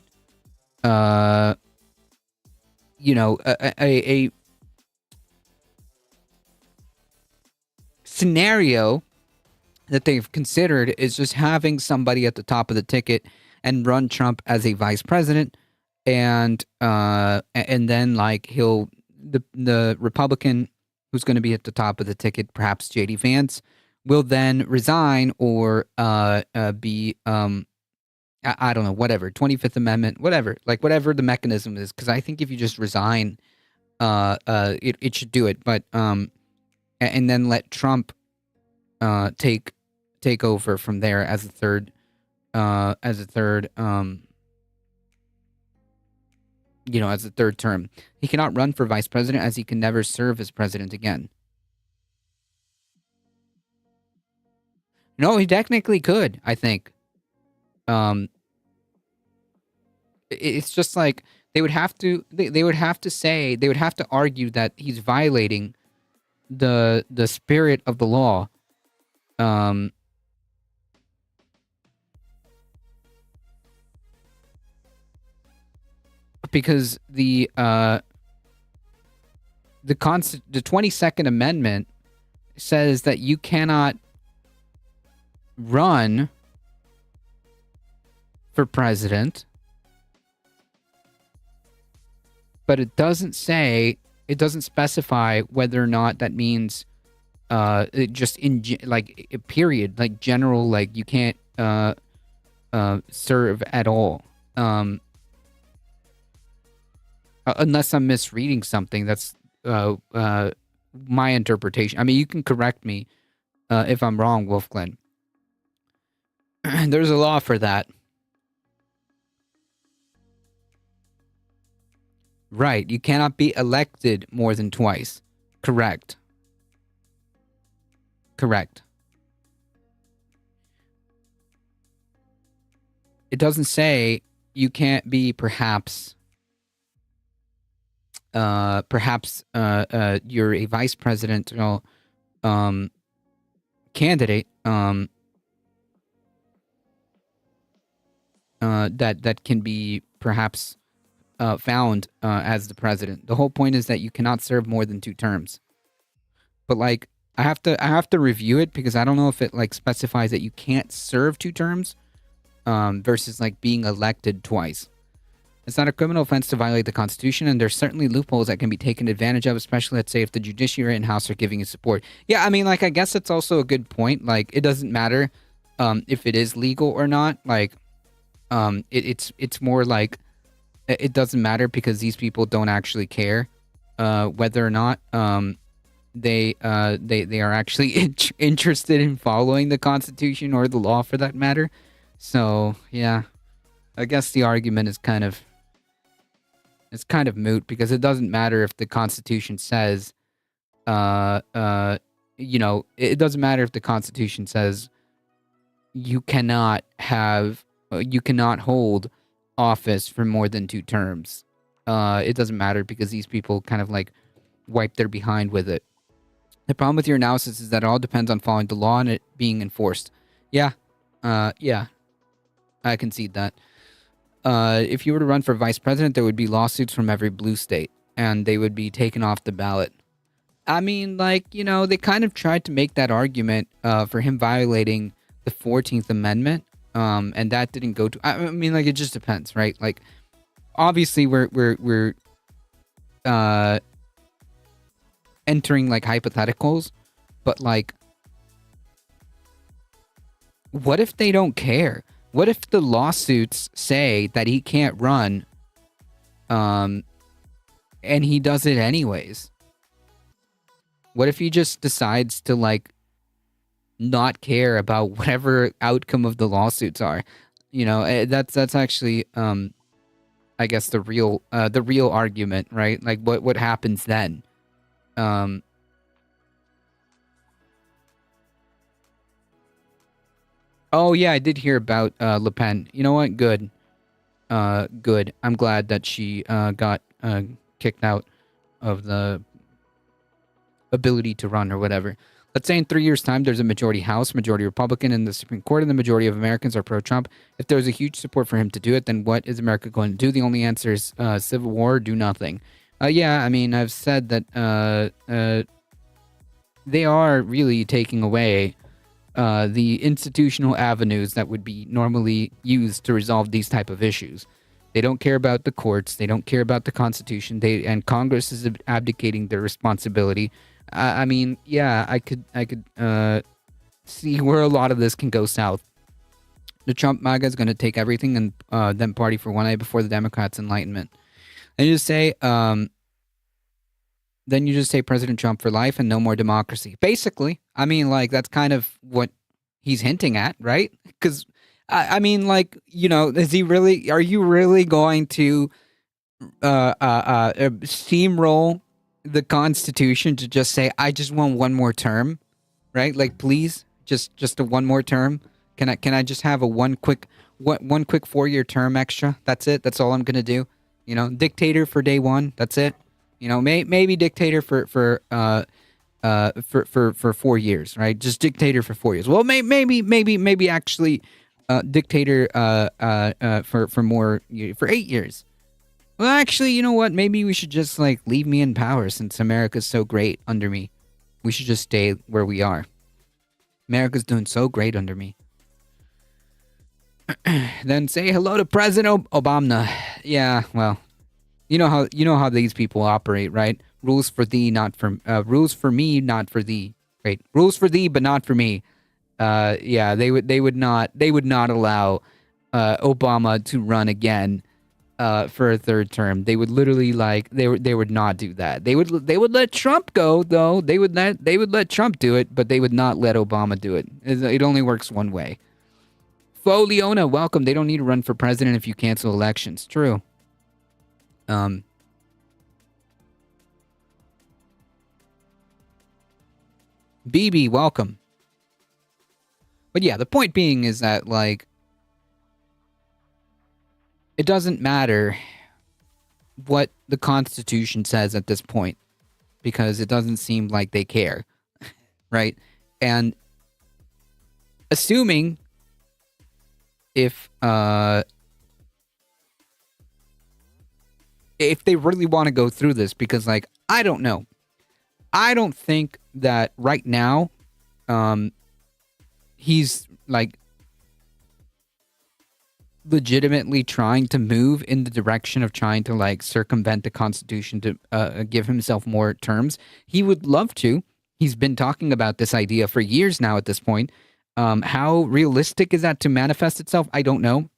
You know, a scenario that they've considered is just having somebody at the top of the ticket and run Trump as a vice president, and then like the Republican who's going to be at the top of the ticket, perhaps JD Vance, will then resign or be I don't know, whatever, 25th Amendment, whatever the mechanism is, because I think if you just resign, it should do it, but and then let Trump take over from there as a third you know, as a third term. He cannot run for vice president as he can never serve as president again. No, he technically could, I think. It's just like they would have to argue that he's violating the spirit of the law. Because the 22nd Amendment says that you cannot run for president, but it doesn't specify whether or not that means just in like a period, like general, like you can't serve at all. Unless I'm misreading something, that's my interpretation. I mean, you can correct me if I'm wrong, Wolfglen. There's a law for that. Right, you cannot be elected more than twice. Correct. It doesn't say you can't be perhaps you're a vice presidential candidate that can be perhaps found as the president. The whole point is that you cannot serve more than 2 terms. But like I have to review it because I don't know if it like specifies that you can't serve 2 terms versus like being elected twice. It's not a criminal offense to violate the Constitution, and there's certainly loopholes that can be taken advantage of, especially, let's say, if the judiciary and House are giving you support. Yeah, I mean, like, I guess that's also a good point. Like, it doesn't matter if it is legal or not. Like, it's more like it doesn't matter because these people don't actually care whether or not they are actually interested in following the Constitution or the law for that matter. So, yeah, I guess the argument is kind of moot because it doesn't matter if the Constitution says, it doesn't matter if the Constitution says you cannot hold office for more than 2 terms. It doesn't matter because these people kind of like wipe their behind with it. The problem with your analysis is that it all depends on following the law and it being enforced. Yeah, I concede that. If you were to run for vice president, there would be lawsuits from every blue state, and they would be taken off the ballot. I mean, like, they kind of tried to make that argument for him violating the 14th Amendment, and that didn't go to... I mean, like, it just depends, right? Like, obviously, we're entering, like, hypotheticals, but, like, what if they don't care? What if the lawsuits say that he can't run, and he does it anyways? What if he just decides to, like, not care about whatever outcome of the lawsuits are? That's actually, I guess the real argument, right? Like, what happens then? Oh, yeah, I did hear about Le Pen. You know what? Good. Good. I'm glad that she got kicked out of the ability to run or whatever. Let's say in 3 years' time, there's a majority House, majority Republican in the Supreme Court, and the majority of Americans are pro-Trump. If there's a huge support for him to do it, then what is America going to do? The only answer is civil war, do nothing. Yeah, I mean, I've said that they are really taking away the institutional avenues that would be normally used to resolve these type of issues. They don't care about the courts. They don't care about the Constitution. And Congress is abdicating their responsibility. I mean, yeah, I could see where a lot of this can go south. The Trump MAGA is going to take everything and then party for one night before the Democrats' enlightenment. And you just say, President Trump for life and no more democracy. Basically, I mean, like, that's kind of what he's hinting at, right? Because, I mean, like, are you really going to steamroll the Constitution to just say, I just want one more term, right? Like, please, just a one more term. Can I just have a one quick 4-year term extra? That's it. That's all I'm gonna do. Dictator for day one. That's it. Maybe dictator for 4 years, right? Just dictator for 4 years. Well, maybe actually dictator for more for 8 years. Well, actually, you know what? Maybe we should just like leave me in power since America's so great under me. We should just stay where we are. America's doing so great under me. Then say hello to President Obama. Yeah, well, you know how these people operate, right? Rules for thee, not for rules for me, not for thee. Right? Rules for thee, but not for me. Yeah, they would not allow Obama to run again for a third term. They would literally they would not do that. They would let Trump go though. They would let Trump do it, but they would not let Obama do it. It only works one way. Fo Leona, welcome. They don't need to run for president if you cancel elections. True. BB, welcome. But yeah, the point being is that, like, it doesn't matter what the Constitution says at this point, because it doesn't seem like they care, right? And assuming if they really want to go through this, because, like, I don't know. I don't think that right now he's, like, legitimately trying to move in the direction of trying to like circumvent the Constitution to give himself more terms. He would love to. He's been talking about this idea for years now at this point. How realistic is that to manifest itself? I don't know.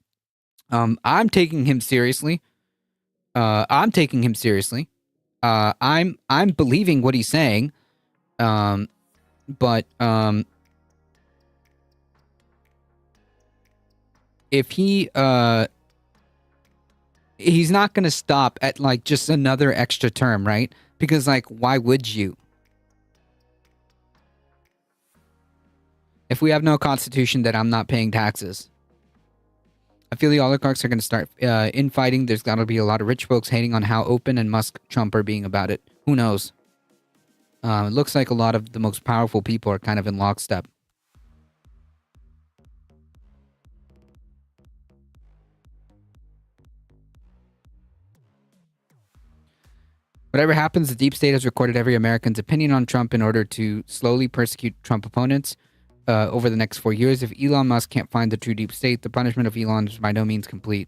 I'm taking him seriously. I'm believing what he's saying. But if he's not going to stop at like just another extra term, right? Because like, why would you? If we have no constitution, then I'm not paying taxes. I feel the oligarchs are going to start infighting. There's got to be a lot of rich folks hating on how open and Musk, Trump are being about it. Who knows? It looks like a lot of the most powerful people are kind of in lockstep. Whatever happens, the deep state has recorded every American's opinion on Trump in order to slowly persecute Trump opponents over the next 4 years. If Elon Musk can't find the true deep state, the punishment of Elon is by no means complete.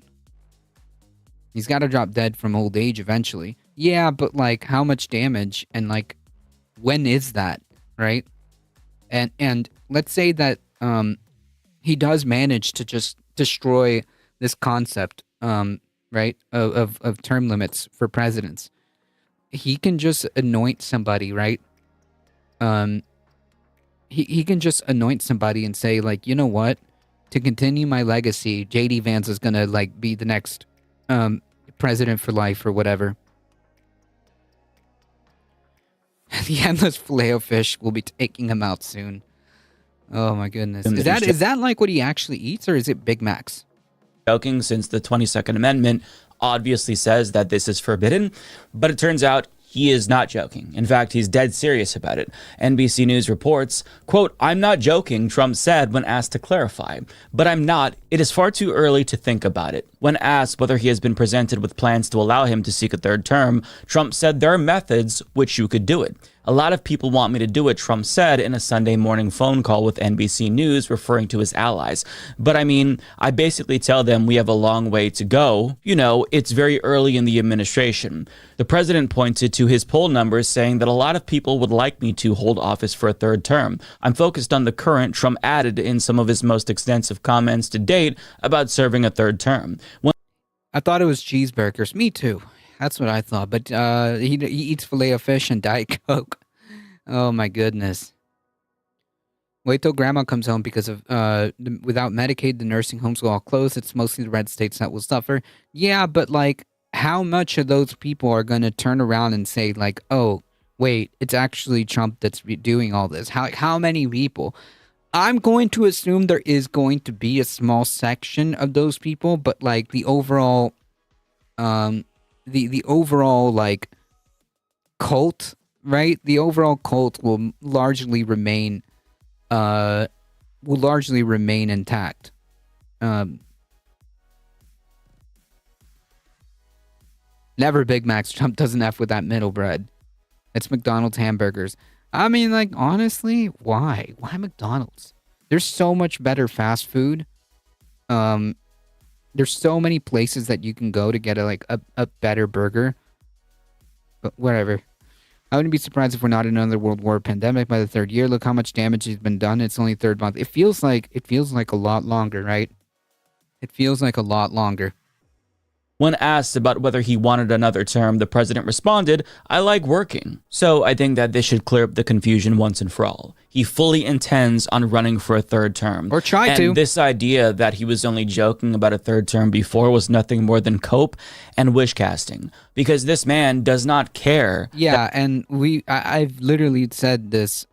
He's got to drop dead from old age eventually. Yeah, but like, how much damage and like, when is that, right? And let's say that he does manage to just destroy this concept, right, of term limits for presidents. He can just anoint somebody, right? He can just anoint somebody and say, like, you know what? To continue my legacy, J.D. Vance is gonna like be the next president for life or whatever. The endless filet of fish will be taking him out soon. Oh my goodness! Is that like what he actually eats, or is it Big Macs? Joking, since the 22nd Amendment obviously says that this is forbidden, but it turns out he is not joking. In fact, he's dead serious about it. NBC News reports, quote, "I'm not joking," Trump said when asked to clarify. "But I'm not. It is far too early to think about it." When asked whether he has been presented with plans to allow him to seek a third term, Trump said there are methods which you could do it. "A lot of people want me to do it," Trump said in a Sunday morning phone call with NBC News, referring to his allies. "But I mean, I basically tell them we have a long way to go. You know, it's very early in the administration." The president pointed to his poll numbers, saying that a lot of people would like me to hold office for a third term. "I'm focused on the current," Trump added in some of his most extensive comments to date about serving a third term. I thought it was cheeseburgers. Me too. That's what I thought. But he eats filet of fish and Diet Coke. Oh my goodness. Wait till grandma comes home because of without Medicaid, the nursing homes will all close. It's mostly the red states that will suffer. Yeah, but like, how much of those people are going to turn around and say like, oh, wait, it's actually Trump that's doing all this? How many people? I'm going to assume there is going to be a small section of those people, but like the overall, the overall like cult, right? The overall cult will largely remain intact. Never Big Macs. Trump doesn't F with that middle bread. It's McDonald's hamburgers. I mean, like, honestly, why? Why McDonald's? There's so much better fast food. There's so many places that you can go to get a better burger. But whatever. I wouldn't be surprised if we're not in another world war pandemic by the third year. Look how much damage has been done. It's only third month. It feels like a lot longer, right? It feels like a lot longer. When asked about whether he wanted another term, the president responded, "I like working." So I think that this should clear up the confusion once and for all. He fully intends on running for a third term. Or try to. And this idea that he was only joking about a third term before was nothing more than cope and wish casting. Because this man does not care. Yeah, and I've literally said this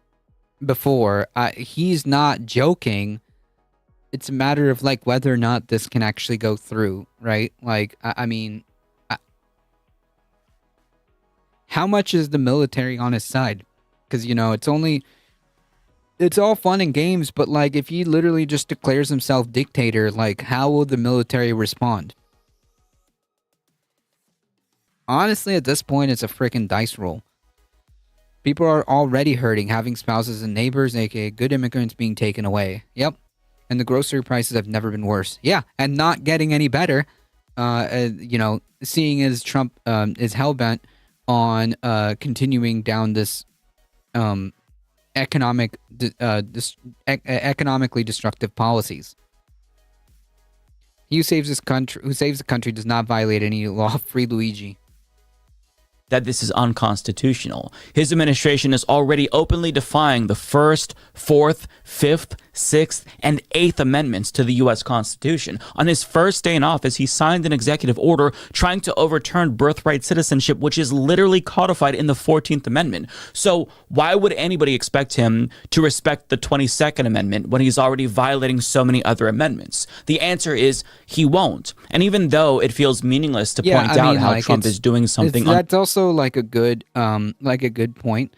before. He's not joking. It's a matter of like whether or not this can actually go through, right? Like, I mean, how much is the military on his side? Because, you know, it's all fun and games, but like if he literally just declares himself dictator, like how will the military respond? Honestly, at this point, it's a freaking dice roll. People are already hurting, having spouses and neighbors, aka good immigrants, being taken away. Yep. and the grocery prices have never been worse. Yeah, and not getting any better. Seeing as Trump is hellbent on continuing down this economically destructive policies. He who saves the country does not violate any law. Free Luigi. That this is unconstitutional. His administration is already openly defying the First, Fourth, Fifth, Sixth, and Eighth Amendments to the U.S. Constitution. On his first day in office, he signed an executive order trying to overturn birthright citizenship, which is literally codified in the 14th Amendment. So why would anybody expect him to respect the 22nd Amendment when he's already violating so many other amendments? The answer is he won't. And even though it feels meaningless to point out how Trump is doing something... That's also like a good point.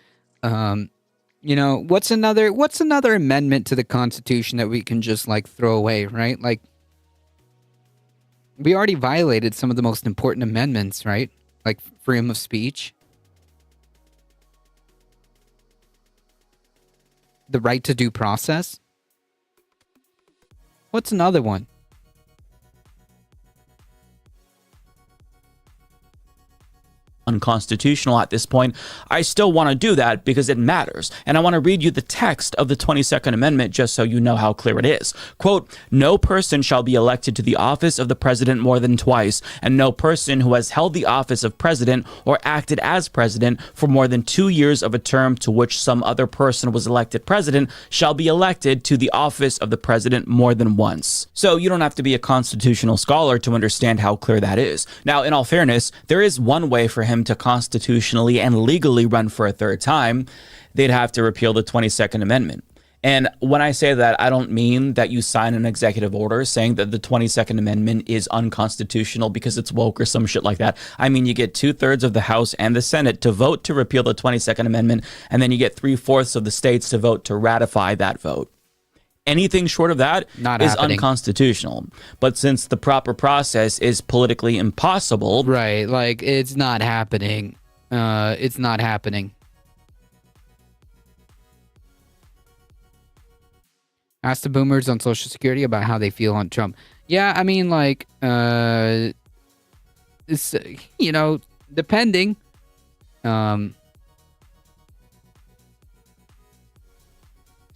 What's another amendment to the Constitution that we can just like throw away, right? Like, we already violated some of the most important amendments, right? Like freedom of speech, the right to due process. What's another one? Unconstitutional at this point, I still want to do that because it matters. And I want to read you the text of the 22nd Amendment just so you know how clear it is. Quote, no person shall be elected to the office of the president more than twice, and no person who has held the office of president or acted as president for more than 2 years of a term to which some other person was elected president shall be elected to the office of the president more than once. So you don't have to be a constitutional scholar to understand how clear that is. Now, in all fairness, there is one way for him to constitutionally and legally run for a third time. They'd have to repeal the 22nd Amendment. And when I say that, I don't mean that you sign an executive order saying that the 22nd Amendment is unconstitutional because it's woke or some shit like that. I mean, you get 2/3 of the House and the Senate to vote to repeal the 22nd Amendment, and then you get 3/4 of the states to vote to ratify that vote. Anything short of that is unconstitutional. But since the proper process is politically impossible... Right, like, it's not happening. It's not happening. Ask the boomers on Social Security about how they feel on Trump. Yeah, I mean, like, it's, depending.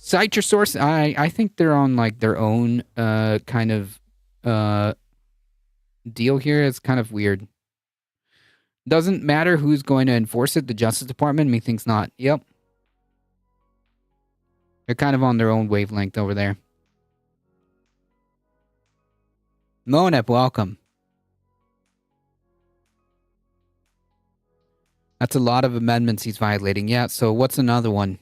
Cite your source. I think they're on like their own kind of deal here. It's kind of weird. Doesn't matter who's going to enforce it. The Justice Department, methinks not. Yep. They're kind of on their own wavelength over there. Monep, welcome. That's a lot of amendments he's violating. Yeah, so what's another one?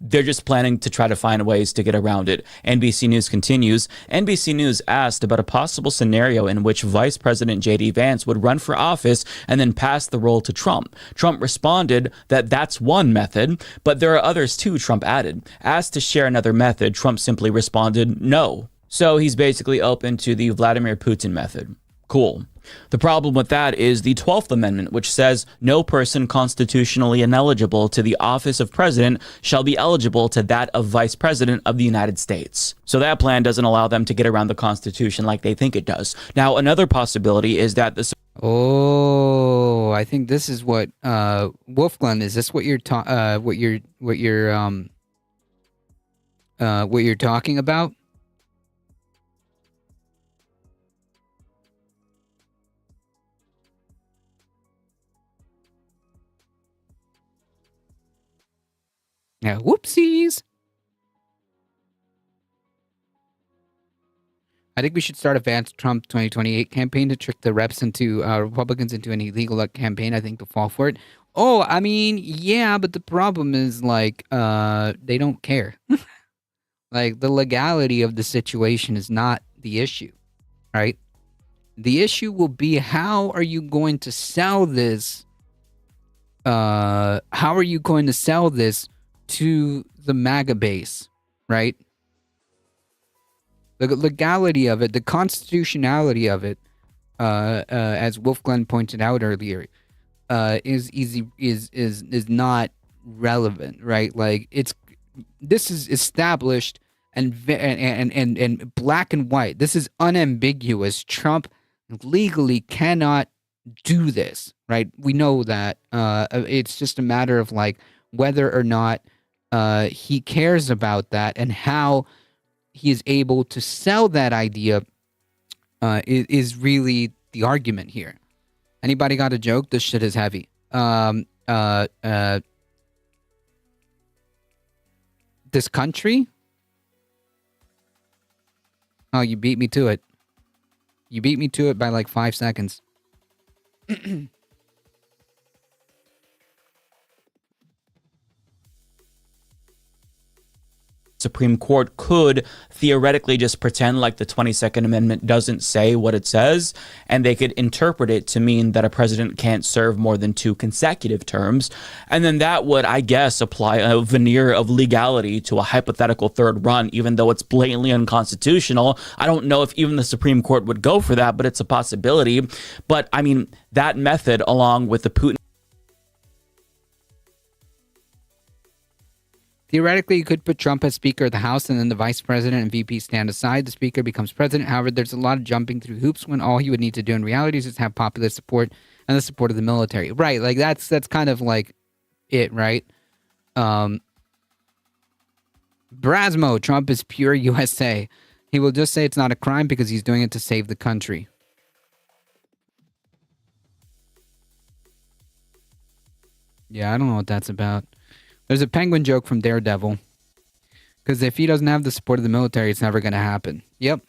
They're just planning to try to find ways to get around it. NBC News continues. NBC News asked about a possible scenario in which Vice President J.D. Vance would run for office and then pass the role to Trump. Trump responded that that's one method, but there are others too, Trump added. Asked to share another method, Trump simply responded, no. So he's basically open to the Vladimir Putin method. Cool. The problem with that is the 12th Amendment, which says no person constitutionally ineligible to the office of president shall be eligible to that of vice president of the United States. So that plan doesn't allow them to get around the Constitution like they think it does. Now, another possibility is that the... Oh, I think this is what Wolfgang, is this what you're talking about? Yeah, whoopsies. I think we should start a Vance Trump 2028 campaign to trick the reps into Republicans into an illegal campaign. I think they'll fall for it. Oh, I mean, yeah, but the problem is like they don't care. Like the legality of the situation is not the issue, right? The issue will be how are you going to sell this? How are you going to sell this to the MAGA base, right? The legality of it, the constitutionality of it, as Wolfgang pointed out earlier, is not relevant, right? Like this is established and black and white. This is unambiguous. Trump legally cannot do this, right? We know that. It's just a matter of like whether or not he cares about that and how he is able to sell that idea is really the argument here. Anybody got a joke? This shit is heavy. This country? Oh, you beat me to it. You beat me to it by like 5 seconds. Supreme Court could theoretically just pretend like the 22nd Amendment doesn't say what it says, and they could interpret it to mean that a president can't serve more than 2 consecutive terms. And then that would, I guess, apply a veneer of legality to a hypothetical third run, even though it's blatantly unconstitutional. I don't know if even the Supreme Court would go for that, but it's a possibility. But I mean, that method, along with the Putin. Theoretically, you could put Trump as Speaker of the House and then the Vice President and VP stand aside. The Speaker becomes President. However, there's a lot of jumping through hoops when all he would need to do in reality is just have popular support and the support of the military. Right, like that's kind of like it, right? Brasmo, Trump is pure USA. He will just say it's not a crime because he's doing it to save the country. Yeah, I don't know what that's about. There's a penguin joke from Daredevil. Because if he doesn't have the support of the military, it's never going to happen. Yep.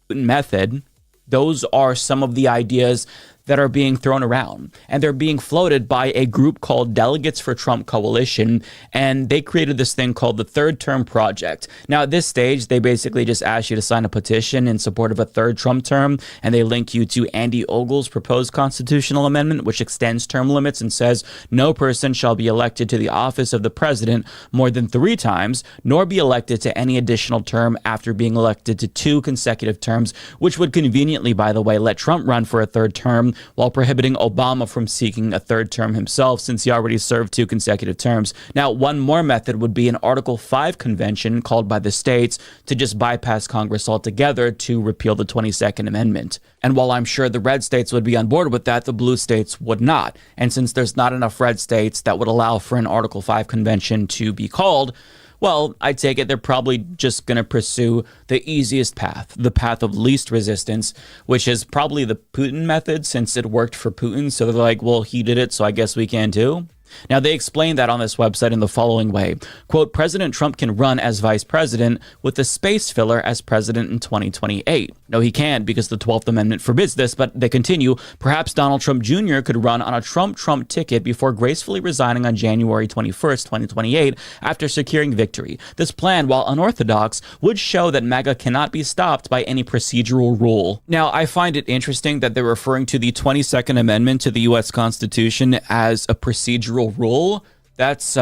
Method, those are some of the ideas that are being thrown around, and they're being floated by a group called Delegates for Trump Coalition, and they created this thing called the Third Term Project. Now, at this stage, they basically just ask you to sign a petition in support of a third Trump term, and they link you to Andy Ogle's proposed constitutional amendment, which extends term limits and says no person shall be elected to the office of the president more than 3 times, nor be elected to any additional term after being elected to 2 consecutive terms, which would conveniently, by the way, let Trump run for a third term while prohibiting Obama from seeking a third term himself, since he already served 2 consecutive terms. Now, one more method would be an Article 5 convention called by the states to just bypass Congress altogether to repeal the 22nd Amendment. And while I'm sure the red states would be on board with that, the blue states would not. And since there's not enough red states that would allow for an Article 5 convention to be called, well, I take it they're probably just going to pursue the easiest path, the path of least resistance, which is probably the Putin method, since it worked for Putin. So they're like, well, he did it, so I guess we can too. Now, they explain that on this website in the following way. Quote, President Trump can run as vice president with the space filler as president in 2028. No, he can't, because the 12th Amendment forbids this, but they continue. Perhaps Donald Trump Jr. could run on a Trump ticket before gracefully resigning on January 21st, 2028, after securing victory. This plan, while unorthodox, would show that MAGA cannot be stopped by any procedural rule. Now, I find it interesting that they're referring to the 22nd Amendment to the U.S. Constitution as a procedural rule. That's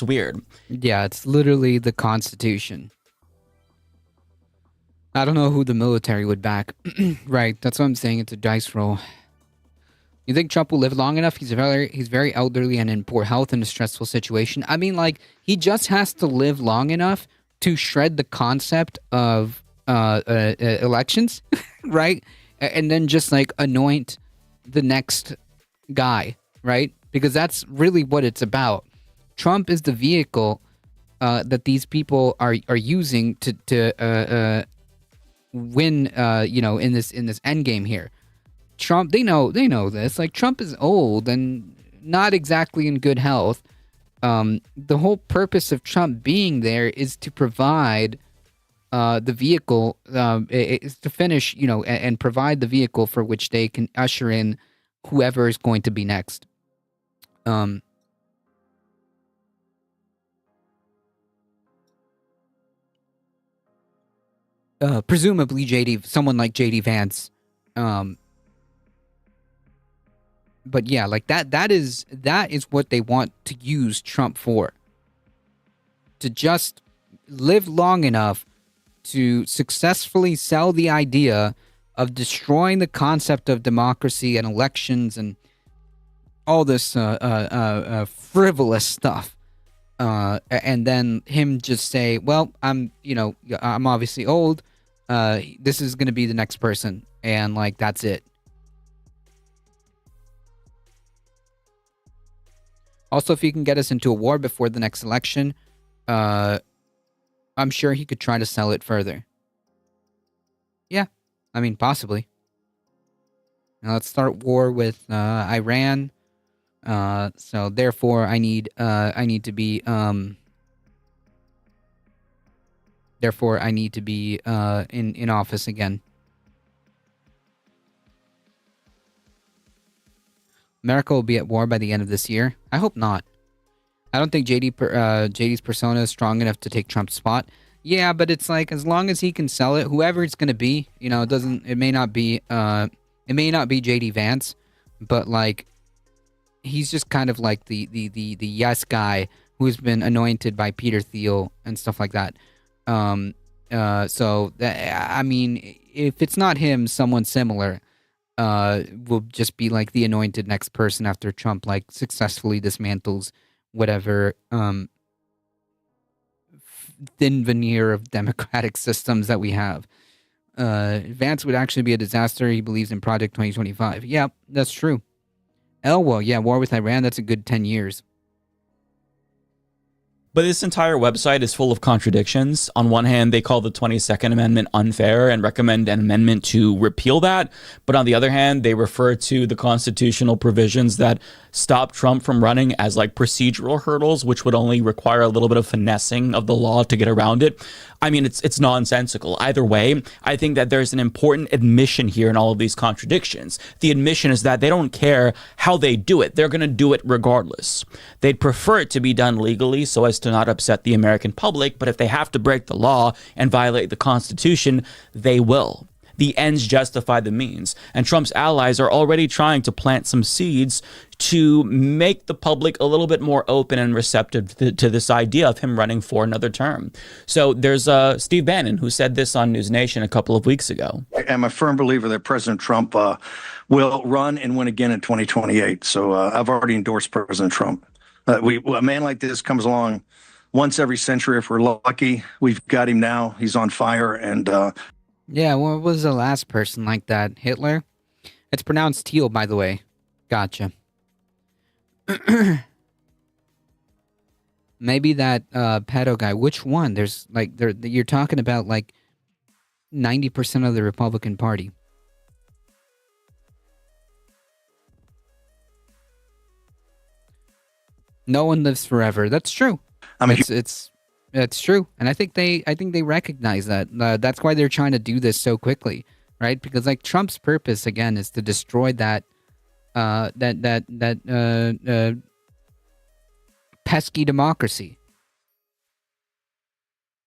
weird. Yeah, it's literally the Constitution. I don't know who the military would back. Right, that's what I'm saying. It's a dice roll. You think Trump will live long enough? He's very elderly and in poor health in a stressful situation. I mean, like, he just has to live long enough to shred the concept of elections, right? And then just like anoint the next guy, right? Because that's really what it's about. Trump is the vehicle that these people are using to win. In this end game here. Trump, they know this. Like, Trump is old and not exactly in good health. The whole purpose of Trump being there is to provide the vehicle, is to finish, and provide the vehicle for which they can usher in whoever is going to be next. Presumably someone like JD Vance. But yeah, like that is what they want to use Trump for. To just live long enough to successfully sell the idea of destroying the concept of democracy and elections and all this frivolous stuff, and then him just say, "Well, I'm obviously old. This is gonna be the next person," and like that's it. Also, if he can get us into a war before the next election, I'm sure he could try to sell it further. Yeah, I mean, possibly. Now let's start war with Iran. So therefore, I need to be in office again. America will be at war by the end of this year. I hope not. I don't think JD's persona is strong enough to take Trump's spot. Yeah, but it's like as long as he can sell it, whoever it's gonna be, it may not be JD Vance, but like he's just kind of like the yes guy who's been anointed by Peter Thiel and stuff like that. So I mean, if it's not him, someone similar will just be like the anointed next person after Trump like successfully dismantles whatever thin veneer of democratic systems that we have. Vance would actually be a disaster. He believes in Project 2025. Yeah, that's true. Elwell, yeah, war with Iran, that's a good 10 years. But this entire website is full of contradictions. On one hand, they call the 22nd Amendment unfair and recommend an amendment to repeal that. But on the other hand, they refer to the constitutional provisions that stop Trump from running as like procedural hurdles, which would only require a little bit of finessing of the law to get around it. I mean, it's nonsensical. Either way, I think that there's an important admission here in all of these contradictions. The admission is that they don't care how they do it. They're going to do it regardless. They'd prefer it to be done legally so as to not upset the American public, but if they have to break the law and violate the Constitution, they will. The ends justify the means, and Trump's allies are already trying to plant some seeds to make the public a little bit more open and receptive to this idea of him running for another term. So there's Steve Bannon who said this on News Nation a couple of weeks ago. I'm a firm believer that President Trump will run and win again in 2028. So I've already endorsed President Trump. A man like this comes along once every century if we're lucky. We've got him now. He's on fire. And yeah, what was the last person like that? Hitler? It's pronounced Teal, by the way. Gotcha. Maybe that pedo guy. Which one? There's like you're talking about like 90% of the Republican Party. No one lives forever. That's true. I mean, it's true, and I think they recognize that. That's why they're trying to do this so quickly, right? Because like Trump's purpose again is to destroy that pesky democracy.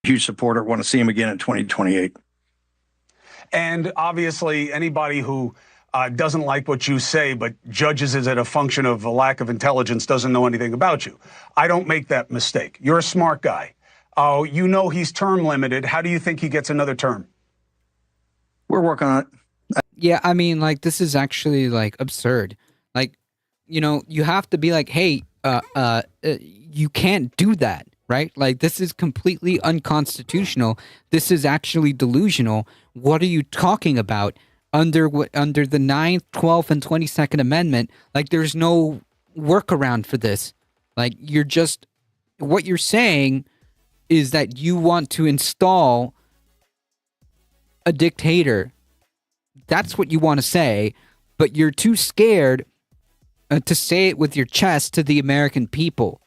Huge supporter. Want to see him again in 2028. And obviously, anybody who doesn't like what you say, but judges it as a function of a lack of intelligence, doesn't know anything about you. I don't make that mistake. You're a smart guy. Oh, you know he's term limited. How do you think he gets another term? We're working on it. Yeah, I mean, like, this is actually, like, absurd. Like, you have to be like, hey, you can't do that, right? Like, this is completely unconstitutional. This is actually delusional. What are you talking about? Under the 9th, 12th, and 22nd Amendment, like, there's no workaround for this. Like, what you're saying is that you want to install a dictator. That's what you want to say, but you're too scared to say it with your chest to the American people.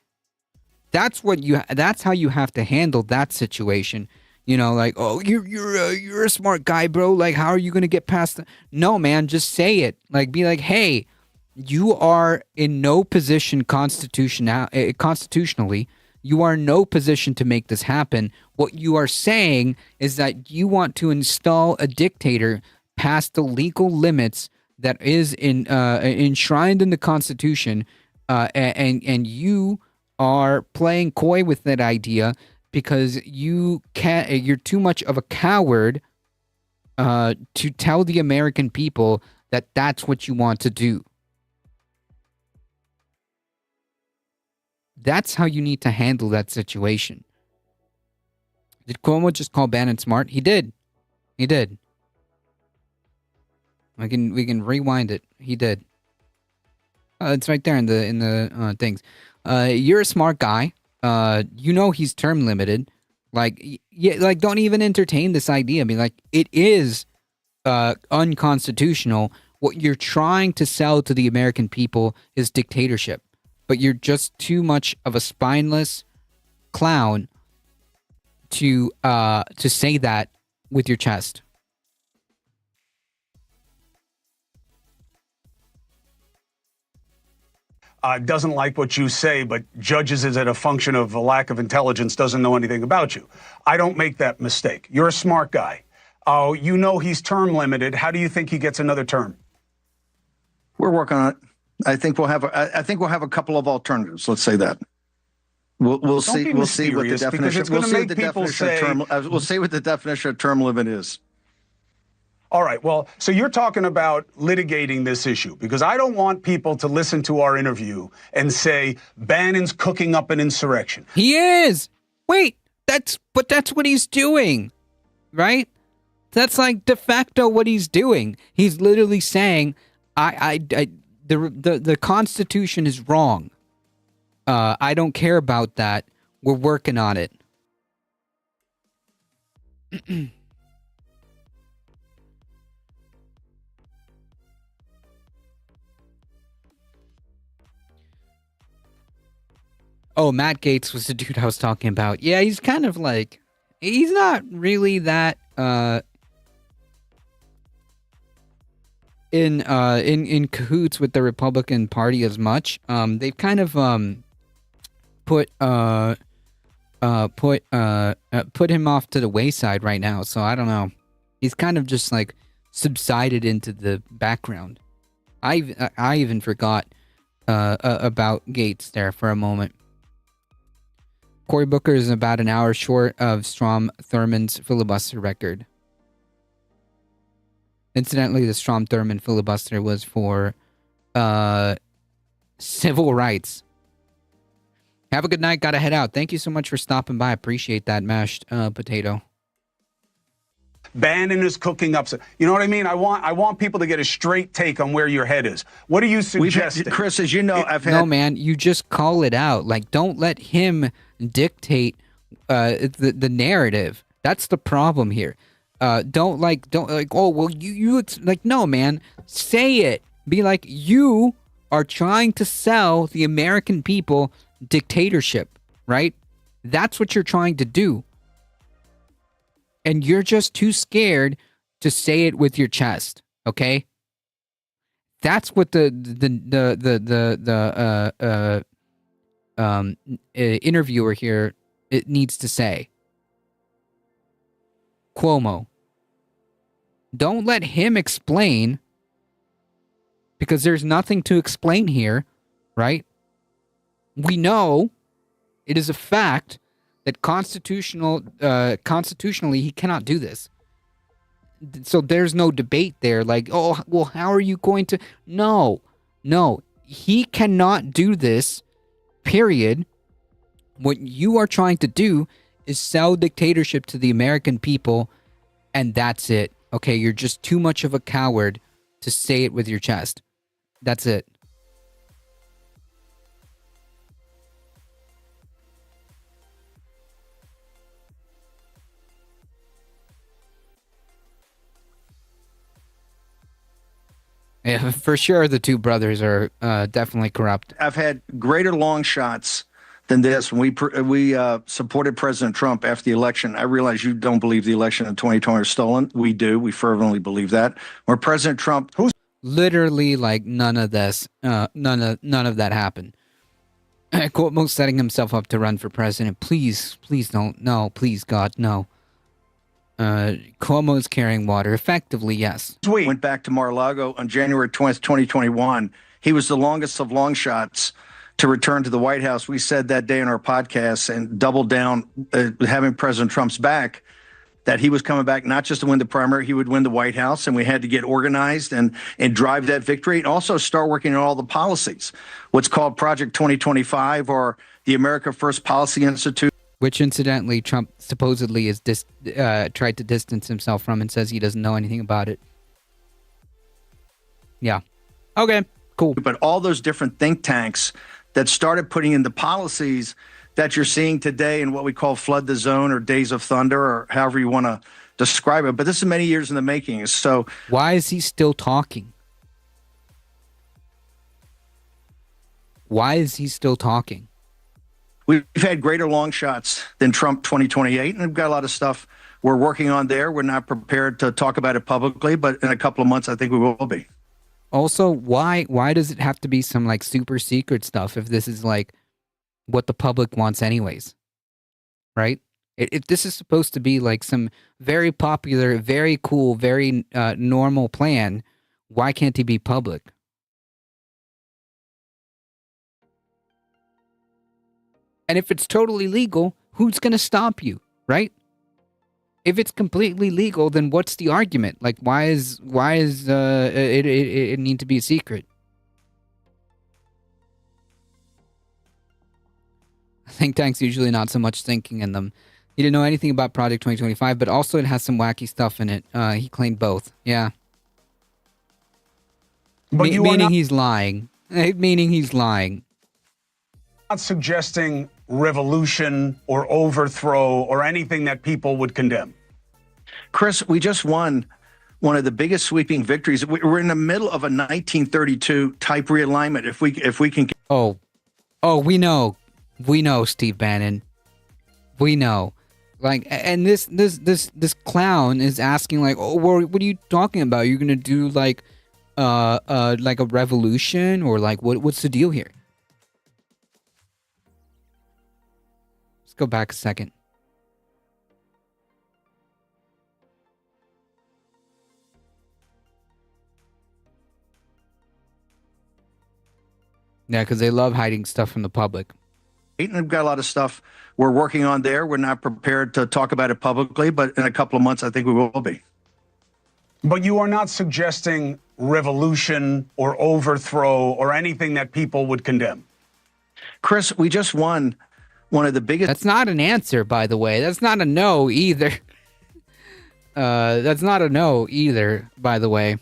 That's how you have to handle that situation. Like, oh, you're a smart guy, bro. Like, how are you going to get past that? No, man, just say it. Like, be like, hey, you are in no position constitutionally. You are in no position to make this happen. What you are saying is that you want to install a dictator past the legal limits that is enshrined in the Constitution, and you are playing coy with that idea because you're too much of a coward to tell the American people that that's what you want to do. That's how you need to handle that situation. Did Cuomo just call Bannon smart? He did. He did. We can rewind it. He did. It's right there in the things. You're a smart guy. You know he's term limited. Like, yeah, like don't even entertain this idea. I mean, like, it is unconstitutional. What you're trying to sell to the American people is dictatorship, but you're just too much of a spineless clown to say that with your chest. Doesn't like what you say, but judges it as a function of a lack of intelligence, doesn't know anything about you. I don't make that mistake. You're a smart guy. You know he's term limited. How do you think he gets another term? We're working on it. I think we'll have a couple of alternatives. Let's say that. We'll see. We'll see what the definition. We'll see what the definition of term. We'll see what the definition of term limit is. All right. Well, so you're talking about litigating this issue because I don't want people to listen to our interview and say Bannon's cooking up an insurrection. He is. Wait, that's what he's doing, right? That's like de facto what he's doing. He's literally saying, the Constitution is wrong. I don't care about that. We're working on it. Oh, Matt Gaetz was the dude I was talking about. Yeah, he's kind of like, he's not really that in cahoots with the Republican Party as much. They've kind of put him off to the wayside right now. So I don't know. He's kind of just like subsided into the background. I even forgot about Gaetz there for a moment. Cory Booker is about an hour short of Strom Thurmond's filibuster record. Incidentally, the Strom Thurmond filibuster was for civil rights. Have a good night. Gotta head out. Thank you so much for stopping by. Appreciate that, mashed potato. Bannon is cooking up. You know what I mean? I want people to get a straight take on where your head is. What are you suggesting? Chris, as you know, No, man, you just call it out. Like, don't let him dictate the narrative. That's the problem here. Don't like, oh, well, you like, no, man, say it. Be like, you are trying to sell the American people dictatorship, right? That's what you're trying to do. And you're just too scared to say it with your chest, okay? That's what the interviewer here it needs to say. Cuomo. Don't let him explain, because there's nothing to explain here, right? We know it is a fact that constitutionally he cannot do this. So there's no debate there. Like, oh, well, how are you going to? No, he cannot do this, period. What you are trying to do is sell dictatorship to the American people, and that's it. Okay, you're just too much of a coward to say it with your chest. That's it. Yeah, for sure, the two brothers are definitely corrupt. I've had greater long shots than this. When we supported President Trump after the election, I realize you don't believe the election in 2020 was stolen. We do. We fervently believe that. Where President Trump, literally, like, none of this, none of that happened. Cuomo setting himself up to run for president. Please don't. No, please, God, no. Cuomo's carrying water. Effectively, yes. Went back to Mar-a-Lago on January 20th, 2021. He was the longest of long shots to return to the White House. We said that day in our podcast and doubled down, having President Trump's back, that he was coming back not just to win the primary, he would win the White House, and we had to get organized and drive that victory, and also start working on all the policies, what's called Project 2025, or the America First Policy Institute. Which incidentally, Trump supposedly is tried to distance himself from and says he doesn't know anything about it. Yeah. Okay, cool. But all those different think tanks that started putting in the policies that you're seeing today in what we call flood the zone or days of thunder or however you want to describe it. But this is many years in the making. So why is he still talking? Why is he still talking? We've had greater long shots than Trump 2028, and we've got a lot of stuff we're working on there. We're not prepared to talk about it publicly, but in a couple of months, I think we will be. Also, why does it have to be some like super secret stuff if this is like what the public wants anyways? Right? If this is supposed to be like some very popular, very cool, very normal plan, why can't it be public? And if it's totally legal, who's going to stop you, right? If it's completely legal, then what's the argument? Like, why is it need to be a secret? Think tanks usually not so much thinking in them. He didn't know anything about Project 2025, but also it has some wacky stuff in it. He claimed both. Yeah. But meaning he's lying. Meaning he's lying. Not suggesting revolution or overthrow or anything that people would condemn. Chris, we just won one of the biggest sweeping victories. We're in the middle of a 1932 type realignment. If we can. We know, Steve Bannon. We know. Like, and this clown is asking like, oh, what are you talking about? You're gonna do like a revolution or like what's the deal here? Go back a second. Yeah, because they love hiding stuff from the public. And we've got a lot of stuff we're working on there. We're not prepared to talk about it publicly, but in a couple of months, I think we will be. But you are not suggesting revolution or overthrow or anything that people would condemn. Chris, we just won one of the biggest. That's not an answer, by the way. That's not a no either. That's not a no either, by the way.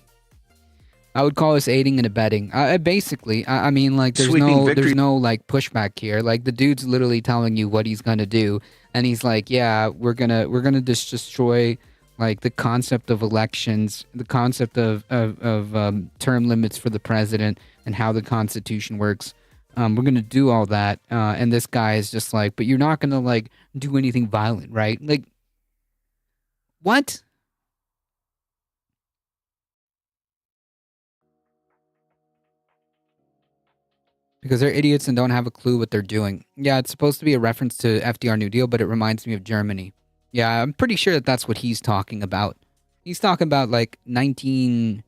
I would call this aiding and abetting. Basically, I mean, like, there's no like pushback here. Like, the dude's literally telling you what he's gonna do, and he's like, yeah, we're gonna just destroy like the concept of elections, the concept of term limits for the president, and how the Constitution works. We're going to do all that. And this guy is just like, but you're not going to like do anything violent, right? Like, what? Because they're idiots and don't have a clue what they're doing. Yeah, it's supposed to be a reference to FDR New Deal, but it reminds me of Germany. Yeah, I'm pretty sure that's what he's talking about. He's talking about like 1920s,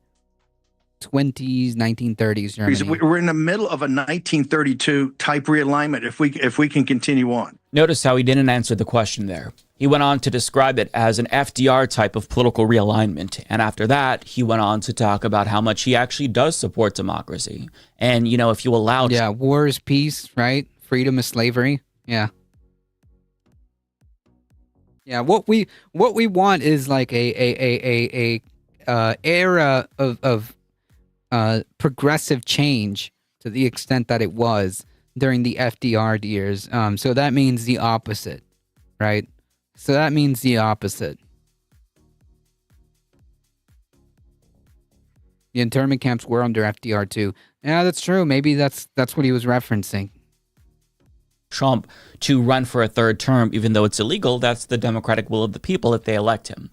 1930s Germany. We're in the middle of a 1932 type realignment if we can continue on. Notice how he didn't answer the question there. He went on to describe it as an FDR type of political realignment. And after that, he went on to talk about how much he actually does support democracy. And, you know, if you allow... Yeah, war is peace, right? Freedom is slavery. Yeah. Yeah, what we want is like a era of progressive change to the extent that it was during the FDR years. So that means the opposite, right? So that means the opposite. The internment camps were under FDR too. Yeah, that's true. Maybe that's what he was referencing. Trump to run for a third term, even though it's illegal. That's the democratic will of the people if they elect him.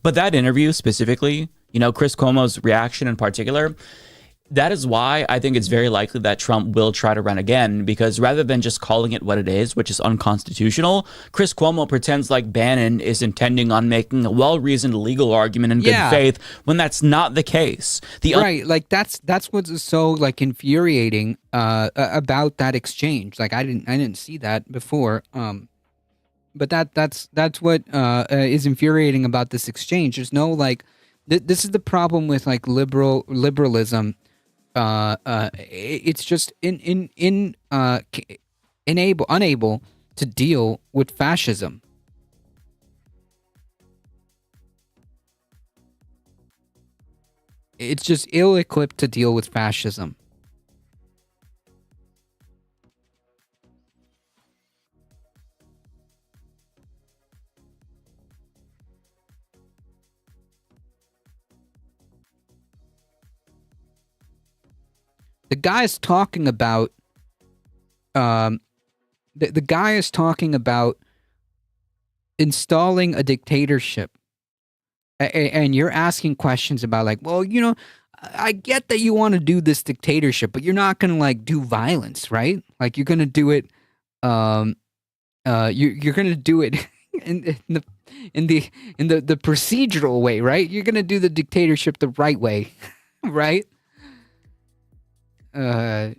But that interview specifically, you know, Chris Cuomo's reaction in particular, that is why I think it's very likely that Trump will try to run again, because rather than just calling it what it is, which is unconstitutional, Chris Cuomo pretends like Bannon is intending on making a well-reasoned legal argument in good faith when that's not the case. Right, like that's what's so like infuriating about that exchange. Like I didn't see that before. But that's what is infuriating about this exchange. There's no like this is the problem with like liberalism. It's just unable to deal with fascism. It's just ill-equipped to deal with fascism. The guy is talking about the guy is talking about installing a dictatorship. And you're asking questions about like, well, you know, I get that you want to do this dictatorship, but you're not going to like do violence, right? Like you're going to do it you're going to do it in the procedural way, right? You're going to do the dictatorship the right way, right? I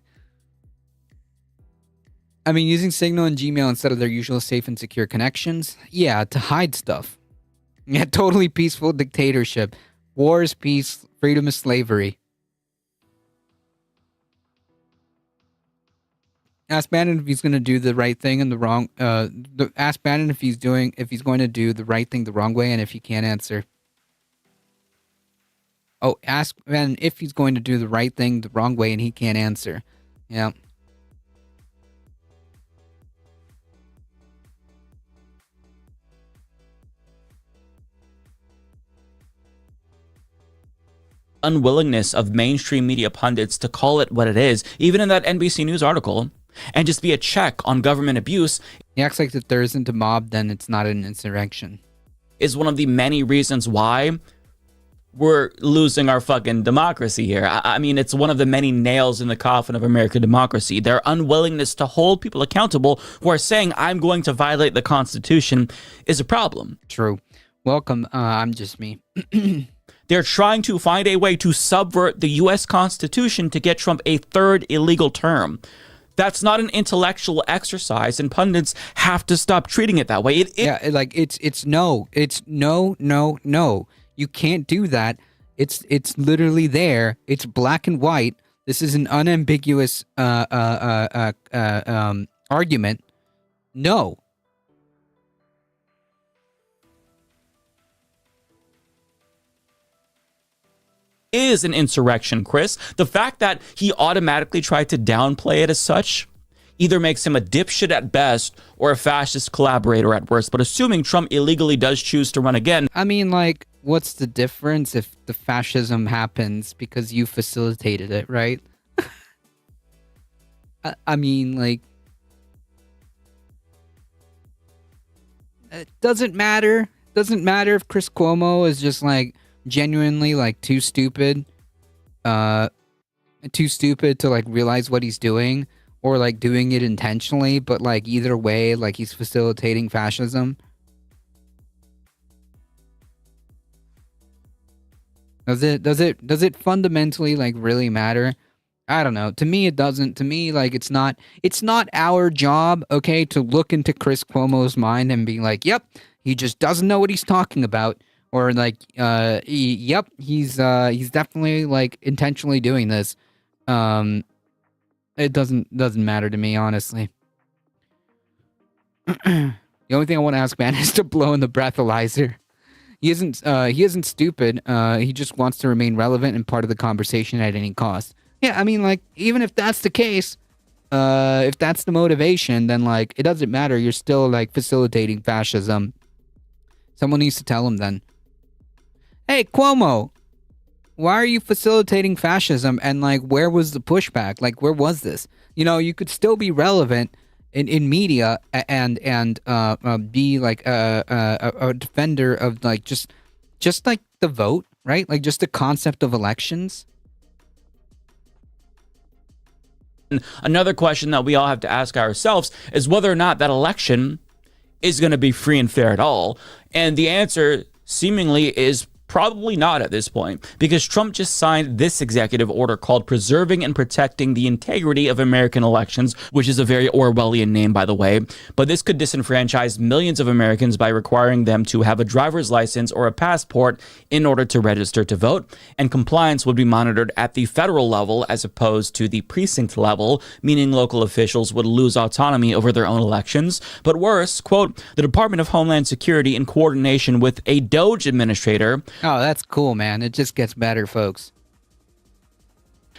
mean, using Signal and Gmail instead of their usual safe and secure connections? Yeah, to hide stuff. Yeah, totally peaceful dictatorship. War is peace, freedom is slavery. Ask Bannon if he's going to do the right thing and the wrong... ask Bannon if he's going to do the right thing the wrong way, and if he can't answer. Oh, ask Bannon if he's going to do the right thing the wrong way, and he can't answer. Yeah. Unwillingness of mainstream media pundits to call it what it is, even in that NBC News article, and just be a check on government abuse. He acts like if there isn't a mob, then it's not an insurrection. Is one of the many reasons why we're losing our fucking democracy here. I mean, it's one of the many nails in the coffin of American democracy. Their unwillingness to hold people accountable who are saying, I'm going to violate the Constitution, is a problem. True. Welcome. I'm just me. They're trying to find a way to subvert the U.S. Constitution to get Trump a third illegal term. That's not an intellectual exercise, and pundits have to stop treating it that way. It's no. You can't do that. It's literally there. It's black and white. This is an unambiguous argument. No. Is an insurrection, Chris. The fact that he automatically tried to downplay it as such either makes him a dipshit at best or a fascist collaborator at worst. But assuming Trump illegally does choose to run again... I mean, like, what's the difference if the fascism happens because you facilitated it, right? I mean, like... It doesn't matter. Doesn't matter if Chris Cuomo is just, like, genuinely like too stupid to like realize what he's doing, or like doing it intentionally, but like either way, like he's facilitating fascism. Does it fundamentally like really matter? I don't know. To me it doesn't. To me, like it's not our job, okay, to look into Chris Cuomo's mind and be like, yep, he just doesn't know what he's talking about. Or like, yep, he's definitely like intentionally doing this. It doesn't matter to me, honestly. The only thing I want to ask Bannon is to blow in the breathalyzer. He isn't stupid. He just wants to remain relevant and part of the conversation at any cost. Yeah, I mean, like, even if that's the case, if that's the motivation, then like it doesn't matter. You're still like facilitating fascism. Someone needs to tell him then. Hey, Cuomo, why are you facilitating fascism? And like, where was the pushback? Like, where was this? You know, you could still be relevant in media and be like a defender of like just like the vote, right? Like just the concept of elections. Another question that we all have to ask ourselves is whether or not that election is going to be free and fair at all. And the answer seemingly is Probably not at this point, because Trump just signed this executive order called Preserving and Protecting the Integrity of American Elections, which is a very Orwellian name, by the way. But this could disenfranchise millions of Americans by requiring them to have a driver's license or a passport in order to register to vote, and compliance would be monitored at the federal level as opposed to the precinct level, meaning local officials would lose autonomy over their own elections. But worse, quote, the Department of Homeland Security, in coordination with a DOJ administrator, Oh, that's cool, man. It just gets better, folks.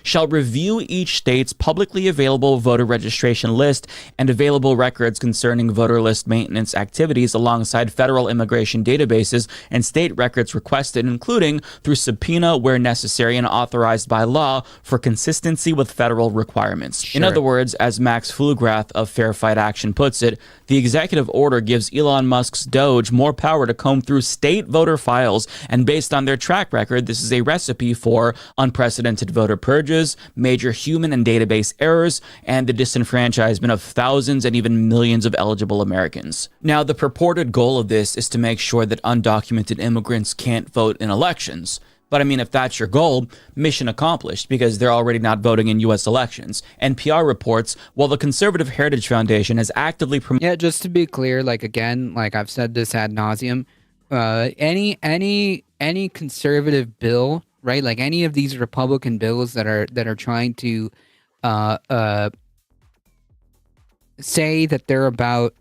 shall review each state's publicly available voter registration list and available records concerning voter list maintenance activities alongside federal immigration databases and state records requested, including through subpoena where necessary and authorized by law for consistency with federal requirements. Sure. In other words, as Max Flugrath of Fair Fight Action puts it, the executive order gives Elon Musk's DOJ more power to comb through state voter files, and based on their track record, this is a recipe for unprecedented voter purges, major human and database errors, and the disenfranchisement of thousands and even millions of eligible Americans. Now, the purported goal of this is to make sure that undocumented immigrants can't vote in elections. But I mean, if that's your goal, mission accomplished, because they're already not voting in U.S. elections. NPR reports, while the Conservative Heritage Foundation has actively promoted... Yeah, just to be clear, like, again, like I've said this ad nauseum, any conservative bill, right? Like any of these Republican bills that are trying to say that they're about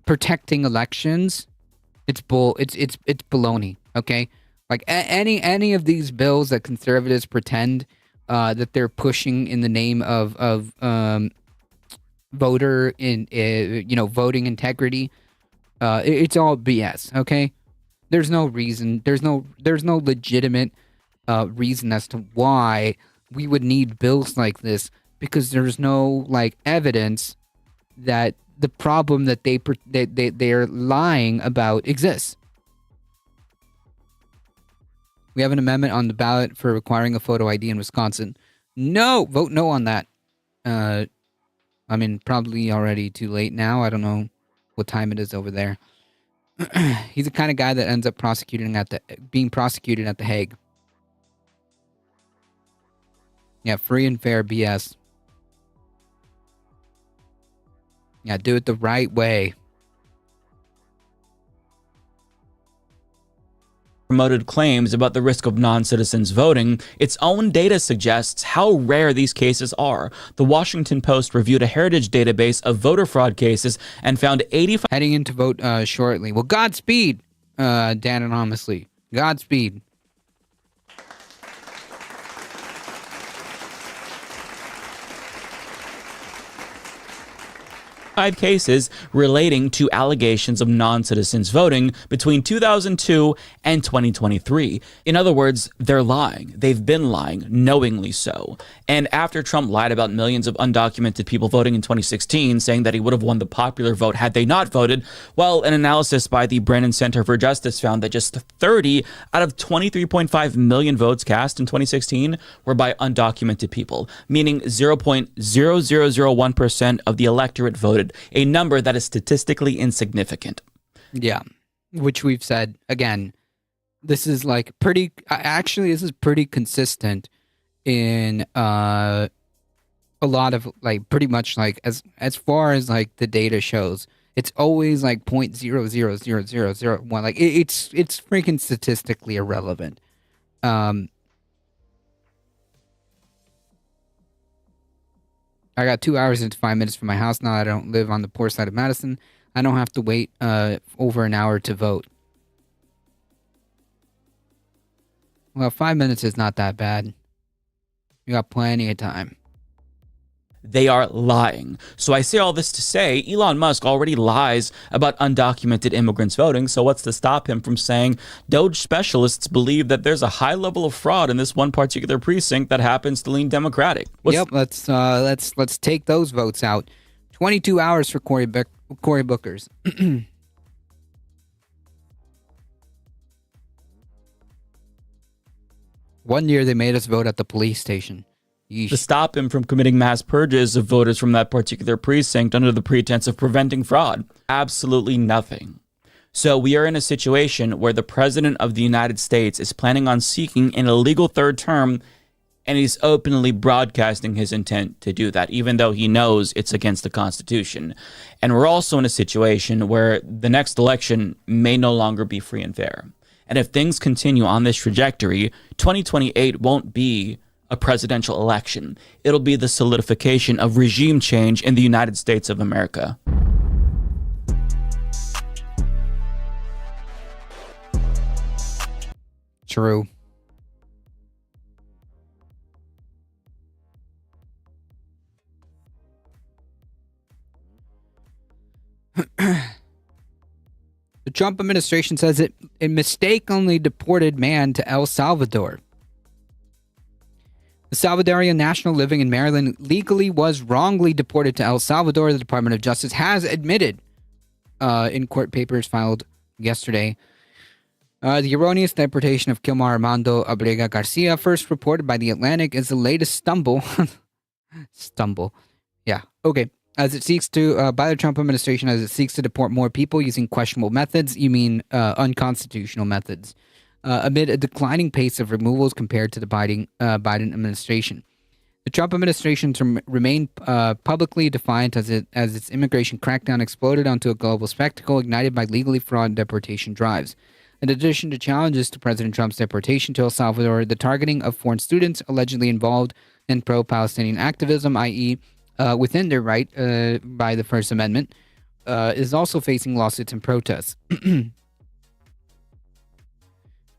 protecting elections, it's baloney. Okay, like any of these bills that conservatives pretend that they're pushing in the name of voter voting integrity, it's all BS. Okay. There's no reason. There's no legitimate reason as to why we would need bills like this, because there's no like evidence that the problem that they're lying about exists. We have an amendment on the ballot for requiring a photo ID in Wisconsin. No, vote no on that. I mean, probably already too late now. I don't know what time it is over there. He's the kind of guy that ends up being prosecuted at the Hague. Yeah, free and fair BS. Yeah, do it the right way. Promoted claims about the risk of non-citizens voting, its own data suggests how rare these cases are. The Washington Post reviewed a heritage database of voter fraud cases and found 85... Heading in to vote shortly. Well, Godspeed, Dan Anonymously. Godspeed. cases relating to allegations of non-citizens voting between 2002 and 2023. In other words, they're lying. They've been lying, knowingly so. And after Trump lied about millions of undocumented people voting in 2016, saying that he would have won the popular vote had they not voted, well, an analysis by the Brennan Center for Justice found that just 30 out of 23.5 million votes cast in 2016 were by undocumented people, meaning 0.0001% of the electorate voted, a number that is statistically insignificant. Yeah, which we've said, again, this is like pretty, actually this is pretty consistent in a lot of like pretty much like as far as like the data shows, it's always like 0.00001. Like it's freaking statistically irrelevant. I got 2 hours and 5 minutes from my house now. I don't live on the poor side of Madison. I don't have to wait over an hour to vote. Well, 5 minutes is not that bad. You got plenty of time. They are lying. So I say all this to say Elon Musk already lies about undocumented immigrants voting, so what's to stop him from saying DOJ specialists believe that there's a high level of fraud in this one particular precinct that happens to lean Democratic? Yep, let's take those votes out. 22 hours for Cory Booker's. 1 year they made us vote at the police station. Yeesh. To stop him from committing mass purges of voters from that particular precinct under the pretense of preventing fraud. Absolutely nothing. So we are in a situation where the president of the United States is planning on seeking an illegal third term, and he's openly broadcasting his intent to do that, even though he knows it's against the Constitution. And we're also in a situation where the next election may no longer be free and fair. And if things continue on this trajectory, 2028 won't be a presidential election. It'll be the solidification of regime change in the United States of America. True. The Trump administration says it mistakenly deported man to El Salvador. The Salvadorian national living in Maryland legally was wrongly deported to El Salvador. The Department of Justice has admitted in court papers filed yesterday. The erroneous deportation of Kilmar Armando Abrega Garcia, first reported by The Atlantic, is the latest stumble. Yeah, okay. As it seeks to, by the Trump administration, as it seeks to deport more people using questionable methods, you mean unconstitutional methods, amid a declining pace of removals compared to the Biden administration. The Trump administration remained publicly defiant as its immigration crackdown exploded onto a global spectacle ignited by legally fraud deportation drives. In addition to challenges to President Trump's deportation to El Salvador, the targeting of foreign students allegedly involved in pro-Palestinian activism, i.e., within their right by the First Amendment, is also facing lawsuits and protests.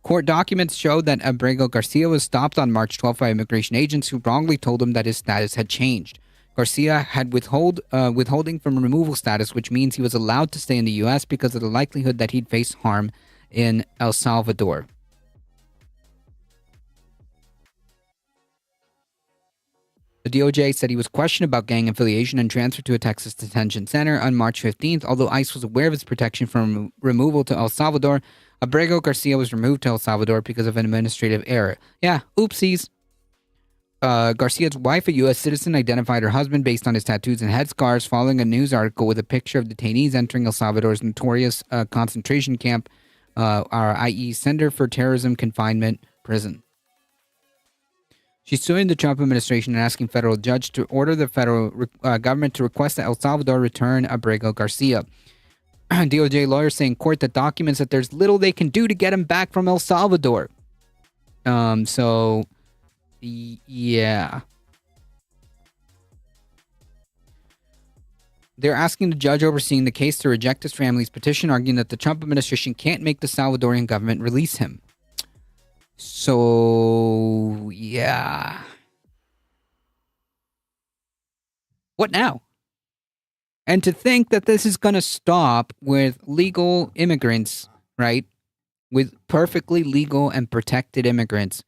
Court documents showed that Abrego Garcia was stopped on March 12th by immigration agents who wrongly told him that his status had changed. Garcia had withholding from removal status, which means he was allowed to stay in the U.S. because of the likelihood that he'd face harm in El Salvador. The DOJ said he was questioned about gang affiliation and transferred to a Texas detention center on March 15th. Although ICE was aware of his protection from removal to El Salvador, Abrego Garcia was removed to El Salvador because of an administrative error. Yeah, oopsies. Garcia's wife, a U.S. citizen, identified her husband based on his tattoos and head scars following a news article with a picture of detainees entering El Salvador's notorious concentration camp, i.e. Center for Terrorism Confinement Prison. She's suing the Trump administration and asking federal judge to order the federal government to request that El Salvador return Abrego Garcia. DOJ lawyers say in court that documents that there's little they can do to get him back from El Salvador. Yeah. They're asking the judge overseeing the case to reject his family's petition, arguing that the Trump administration can't make the Salvadorian government release him. So, yeah. What now? And to think that this is going to stop with legal immigrants, right? With perfectly legal and protected immigrants.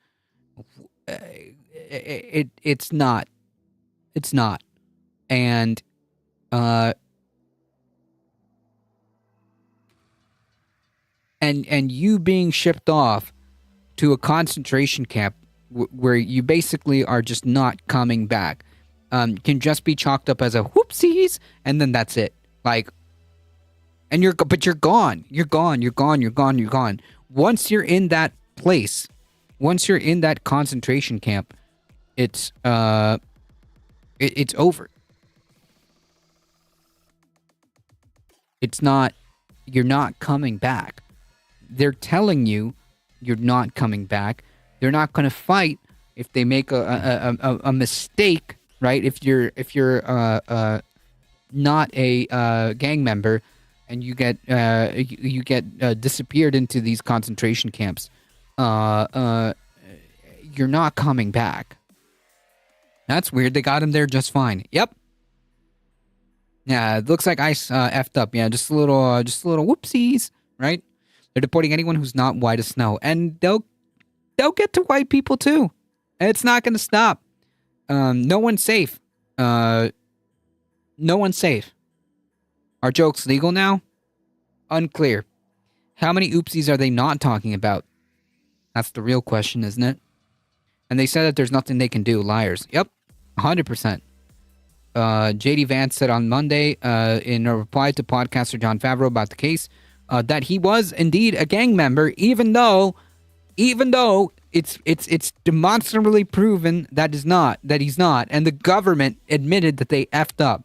It's not. It's not. And you being shipped off to a concentration camp where you basically are just not coming back can just be chalked up as a whoopsies, and then that's it. Like, and you're gone. You're gone. Once you're in that place, once you're in that concentration camp, it's over. It's not. You're not coming back. They're telling you you're not coming back. They're not going to fight if they make a mistake, right? If you're not a gang member and you get disappeared into these concentration camps, you're not coming back. That's weird. They got him there just fine. Yep. Yeah, it looks like ICE effed up. Yeah, just a little whoopsies, right? They're deporting anyone who's not white as snow, and they'll get to white people too. It's not going to stop. No one's safe. No one's safe. Are jokes legal now? Unclear. How many oopsies are they not talking about? That's the real question, isn't it? And they said that there's nothing they can do. Liars. Yep, 100%. J.D. Vance said on Monday in a reply to podcaster John Favreau about the case, that he was indeed a gang member, even though it's demonstrably proven that he's not, and the government admitted that they effed up.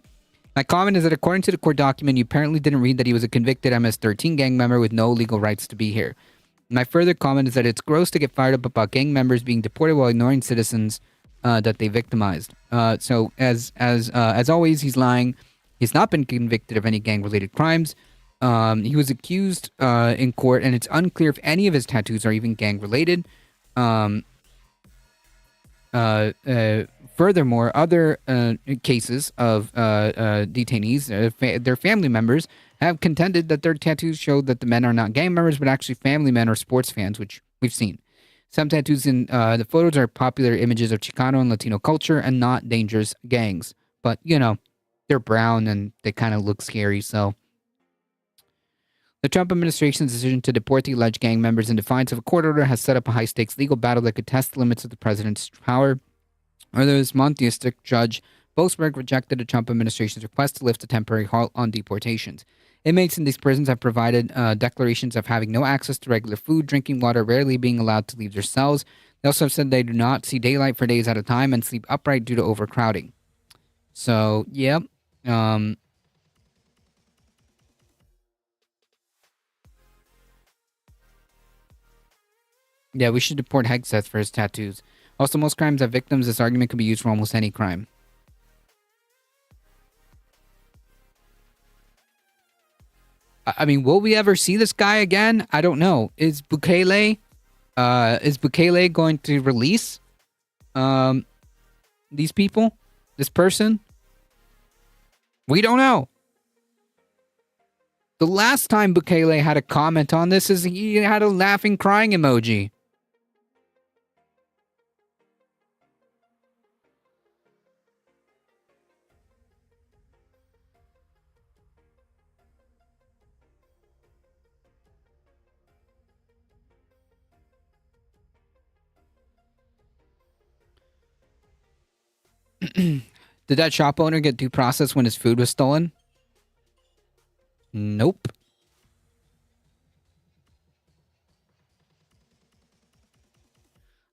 My comment is that according to the court document, you apparently didn't read that he was a convicted MS-13 gang member with no legal rights to be here. My further comment is that it's gross to get fired up about gang members being deported while ignoring citizens that they victimized. So as always, he's lying. He's not been convicted of any gang-related crimes. He was accused in court, and it's unclear if any of his tattoos are even gang-related. Furthermore, other cases of detainees, their family members, have contended that their tattoos show that the men are not gang members, but actually family men or sports fans, which we've seen. Some tattoos in the photos are popular images of Chicano and Latino culture and not dangerous gangs. But, you know, they're brown and they kind of look scary, so... The Trump administration's decision to deport the alleged gang members in defiance of a court order has set up a high-stakes legal battle that could test the limits of the president's power. Earlier this month, the district judge Boasberg rejected the Trump administration's request to lift a temporary halt on deportations. Inmates in these prisons have provided declarations of having no access to regular food, drinking water, rarely being allowed to leave their cells. They also have said they do not see daylight for days at a time and sleep upright due to overcrowding. So, yep. Yeah, we should deport Hegseth for his tattoos. Also, most crimes have victims. This argument can be used for almost any crime. I mean, will we ever see this guy again? I don't know. Is Bukele going to release these people? This person? We don't know. The last time Bukele had a comment on this is he had a laughing, crying emoji. Did that shop owner get due process when his food was stolen? Nope.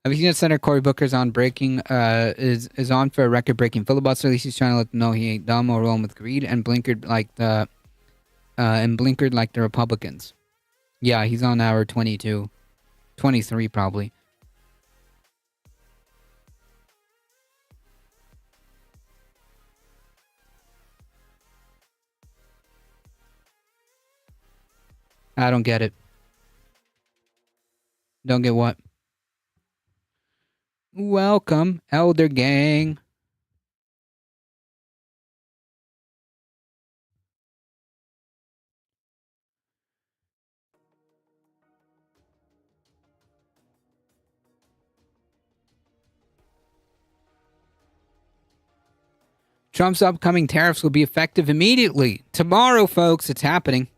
Have you seen that Senator Cory Booker's on breaking is on for a record-breaking filibuster? At least he's trying to let them know he ain't dumb or rolling with greed and blinkered like the Republicans. Yeah, he's on hour 22, 23 probably. I don't get it. Don't get what? Welcome, Elder Gang. Trump's upcoming tariffs will be effective immediately. Tomorrow, folks, it's happening.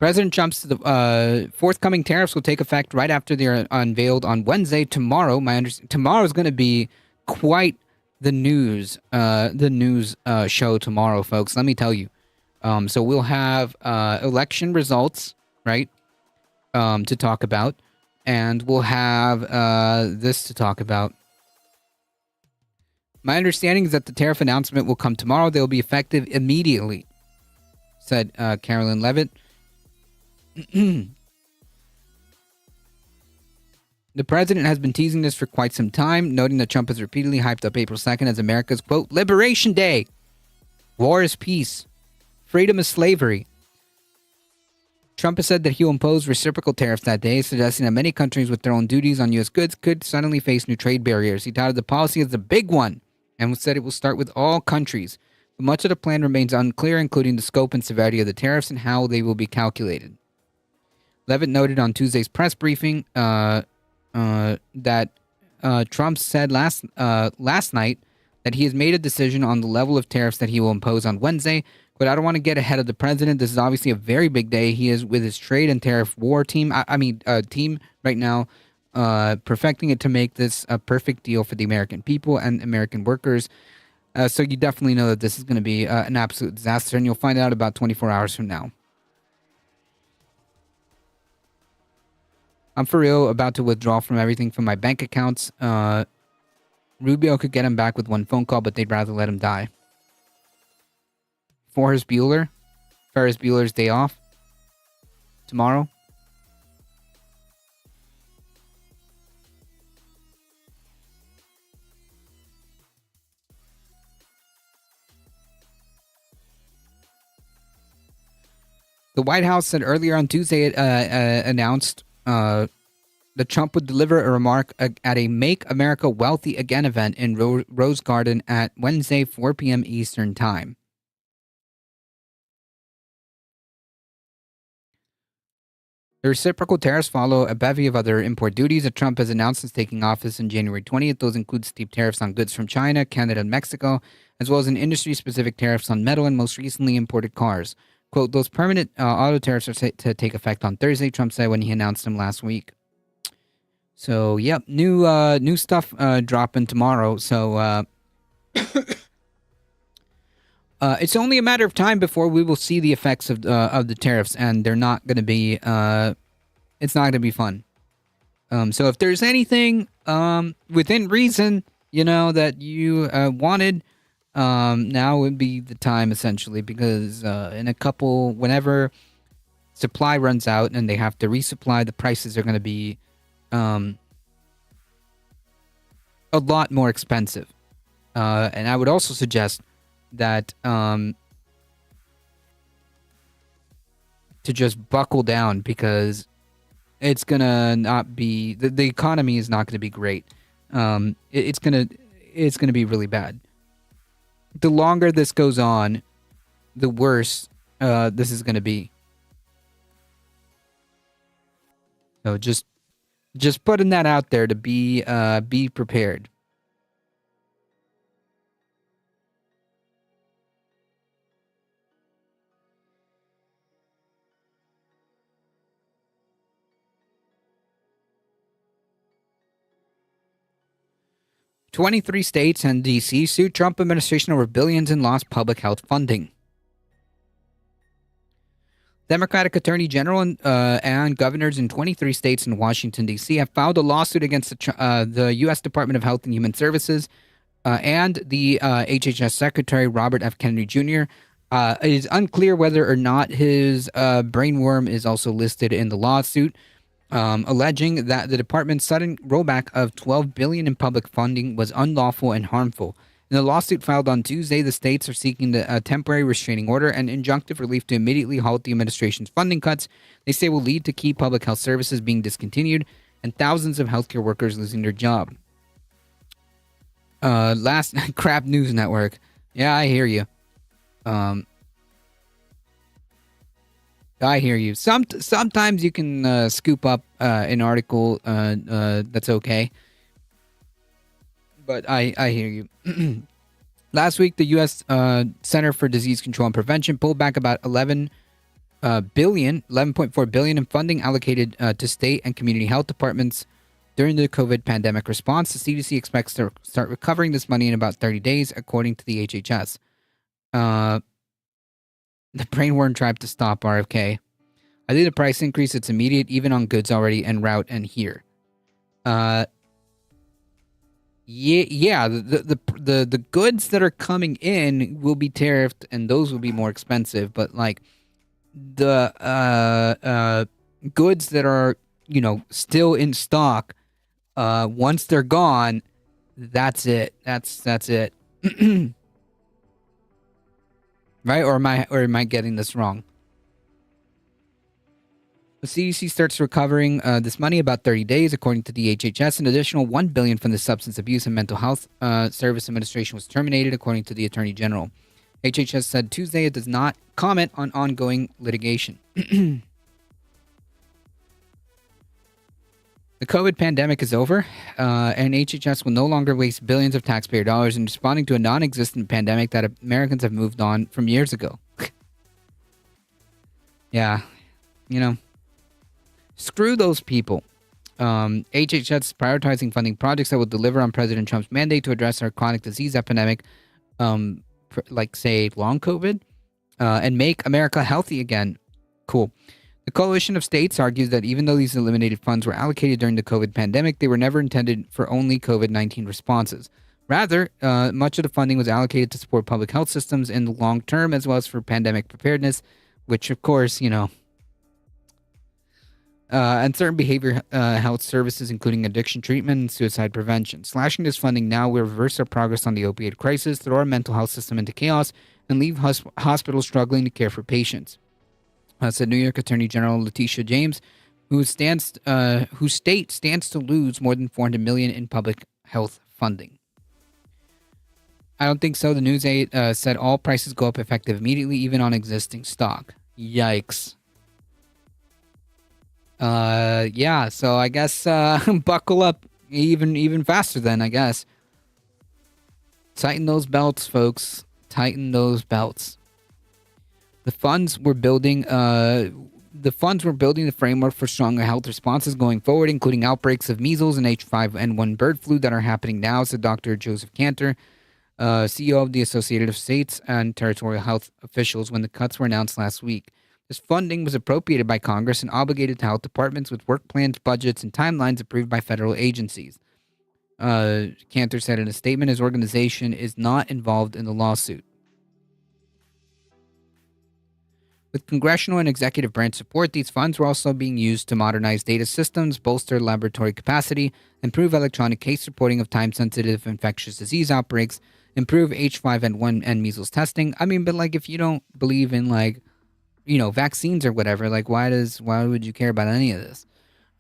President Trump's forthcoming tariffs will take effect right after they're unveiled on Wednesday. Tomorrow, tomorrow is going to be quite the news show tomorrow, folks. Let me tell you. So we'll have election results, right, to talk about, and we'll have this to talk about. My understanding is that the tariff announcement will come tomorrow. They will be effective immediately, said Carolyn Levitt. The president has been teasing this for quite some time, noting that Trump has repeatedly hyped up April 2nd as America's, quote, Liberation Day. War is peace. Freedom is slavery. Trump has said that he'll impose reciprocal tariffs that day, suggesting that many countries with their own duties on U.S. goods could suddenly face new trade barriers. He touted the policy as the big one and said it will start with all countries. But much of the plan remains unclear, including the scope and severity of the tariffs and how they will be calculated. Levitt noted on Tuesday's press briefing that Trump said last night that he has made a decision on the level of tariffs that he will impose on Wednesday. But I don't want to get ahead of the president. This is obviously a very big day. He is with his trade and tariff war team. Team right now, perfecting it to make this a perfect deal for the American people and American workers. So you definitely know that this is going to be an absolute disaster, and you'll find out about 24 hours from now. I'm for real about to withdraw from everything from my bank accounts. Rubio could get him back with one phone call, but they'd rather let him die. Ferris Bueller's day off tomorrow. The White House said earlier on Tuesday it announced that Trump would deliver a remark at a Make America Wealthy Again event in Rose Garden at Wednesday, 4 p.m. Eastern Time. The reciprocal tariffs follow a bevy of other import duties that Trump has announced since taking office on January 20th. Those include steep tariffs on goods from China, Canada, and Mexico, as well as an industry-specific tariffs on metal and most recently imported cars. Quote, those permanent auto tariffs are set to take effect on Thursday, Trump said when he announced them last week. So, yep, new stuff dropping tomorrow. So, it's only a matter of time before we will see the effects of the tariffs, and they're not going to be. It's not going to be fun. So, if there's anything within reason, that you wanted. Now would be the time, essentially, because in a couple, whenever supply runs out and they have to resupply, the prices are going to be a lot more expensive. And I would also suggest that to just buckle down, because it's going to not be, the economy is not going to be great. It's going to be really bad. The longer this goes on, the worse this is going to be. So just putting that out there to be prepared. "23 states and D.C. sued Trump administration over billions in lost public health funding." Democratic Attorney General and governors in 23 states and Washington, D.C. have filed a lawsuit against the U.S. Department of Health and Human Services and the HHS Secretary, Robert F. Kennedy Jr. It is unclear whether or not his brainworm is also listed in the lawsuit, alleging that the department's sudden rollback of $12 billion in public funding was unlawful and harmful. In the lawsuit filed on Tuesday, the states are seeking a temporary restraining order and injunctive relief to immediately halt the administration's funding cuts they say will lead to key public health services being discontinued and thousands of healthcare workers losing their job. Last crap news network. Yeah, I hear you. I hear you. Sometimes you can scoop up an article that's okay. But I hear you. Last week, the U.S. Center for Disease Control and Prevention pulled back about $11.4 billion in funding allocated to state and community health departments during the COVID pandemic response. The CDC expects to start recovering this money in about 30 days, according to the HHS. The brainworm tried to stop RFK. I think the price increase, it's immediate, even on goods already en route and here. Yeah, the goods that are coming in will be tariffed, and those will be more expensive. But like the goods that are still in stock, once they're gone, that's it. That's it. Right? Or am I getting this wrong? The CDC starts recovering this money about 30 days, according to the HHS. An additional $1 billion from the Substance Abuse and Mental Health Service Administration was terminated, according to the Attorney General. HHS said Tuesday it does not comment on ongoing litigation. The COVID pandemic is over, and HHS will no longer waste billions of taxpayer dollars in responding to a non-existent pandemic that Americans have moved on from years ago. Yeah, screw those people. HHS is prioritizing funding projects that will deliver on President Trump's mandate to address our chronic disease epidemic like say long COVID, and make America healthy again. Cool. The coalition of states argues that even though these eliminated funds were allocated during the COVID pandemic, they were never intended for only COVID-19 responses. Rather, much of the funding was allocated to support public health systems in the long term, as well as for pandemic preparedness, which, of course, and certain behavior health services, including addiction treatment and suicide prevention. Slashing this funding now will reverse our progress on the opioid crisis, throw our mental health system into chaos, and leave hospitals struggling to care for patients. Said New York Attorney General Letitia James, whose state stands to lose more than $400 million in public health funding. I don't think so. The news aide said all prices go up effective immediately, even on existing stock. Yikes. Yeah, so I guess buckle up even faster then, I guess. Tighten those belts, folks. Tighten those belts. The funds were building the framework for stronger health responses going forward, including outbreaks of measles and H5N1 bird flu that are happening now, said Dr. Joseph Cantor, CEO of the Associated States and Territorial Health Officials, when the cuts were announced last week. This funding was appropriated by Congress and obligated to health departments with work plans, budgets, and timelines approved by federal agencies. Cantor said in a statement his organization is not involved in the lawsuit. With congressional and executive branch support, these funds were also being used to modernize data systems, bolster laboratory capacity, improve electronic case reporting of time-sensitive infectious disease outbreaks, improve H5N1 and measles testing. I mean, but like if you don't believe in vaccines or whatever, like why would you care about any of this?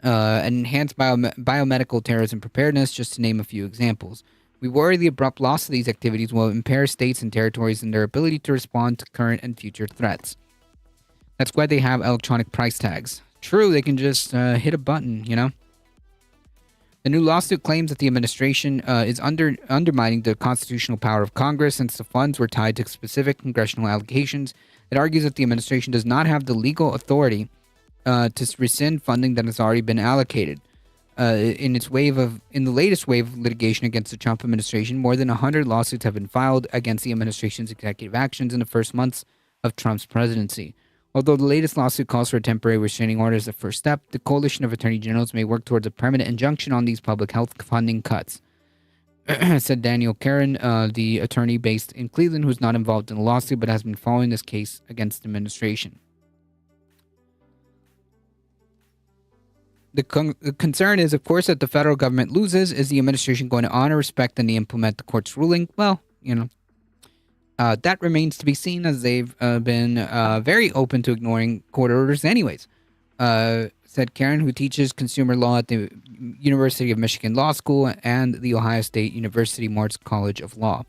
And enhance biomedical terrorism preparedness, just to name a few examples. We worry the abrupt loss of these activities will impair states and territories in their ability to respond to current and future threats. That's why they have electronic price tags. True, they can just hit a button, The new lawsuit claims that the administration is undermining the constitutional power of Congress since the funds were tied to specific congressional allocations. It argues that the administration does not have the legal authority to rescind funding that has already been allocated. In the latest wave of litigation against the Trump administration, more than 100 lawsuits have been filed against the administration's executive actions in the first months of Trump's presidency. Although the latest lawsuit calls for a temporary restraining order as the first step, the coalition of attorney generals may work towards a permanent injunction on these public health funding cuts, said Daniel Karen, the attorney based in Cleveland, who is not involved in the lawsuit but has been following this case against the administration. The concern is, of course, that the federal government loses. Is the administration going to honor, respect, and implement the court's ruling? Well, that remains to be seen, as they've been very open to ignoring court orders anyways, said Karen, who teaches consumer law at the University of Michigan Law School and the Ohio State University Moritz College of Law.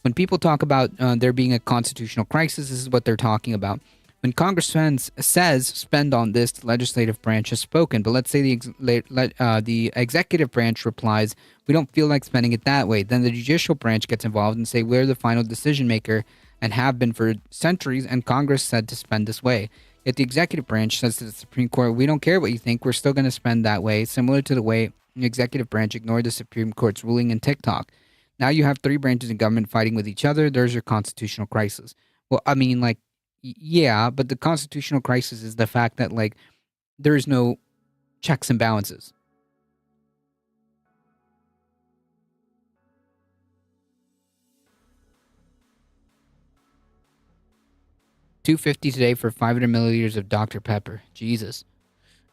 When people talk about there being a constitutional crisis, this is what they're talking about. When Congress says spend on this, the legislative branch has spoken. But let's say the executive branch replies, we don't feel like spending it that way. Then the judicial branch gets involved and say we're the final decision maker and have been for centuries, and Congress said to spend this way. Yet the executive branch says to the Supreme Court, we don't care what you think, we're still going to spend that way, similar to the way the executive branch ignored the Supreme Court's ruling in TikTok. Now you have three branches of government fighting with each other. There's your constitutional crisis. Well, I mean, yeah, but the constitutional crisis is the fact that, there is no checks and balances. $2.50 today for 500 milliliters of Dr. Pepper. Jesus.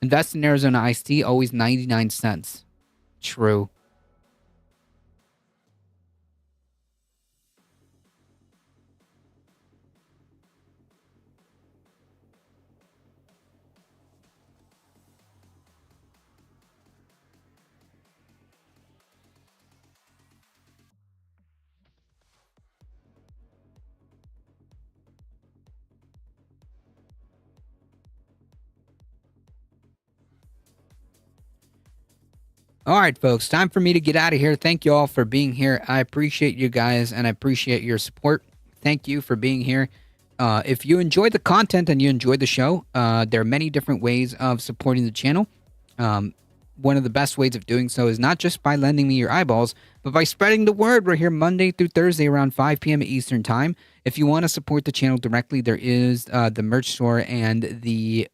Invest in Arizona iced tea, always 99 cents. True. All right, folks, time for me to get out of here. Thank you all for being here. I appreciate you guys, and I appreciate your support. Thank you for being here. If you enjoy the content and you enjoy the show, there are many different ways of supporting the channel. one of the best ways of doing so is not just by lending me your eyeballs, but by spreading the word. We're here Monday through Thursday around 5 p.m. Eastern Time. If you want to support the channel directly, there is the merch store and the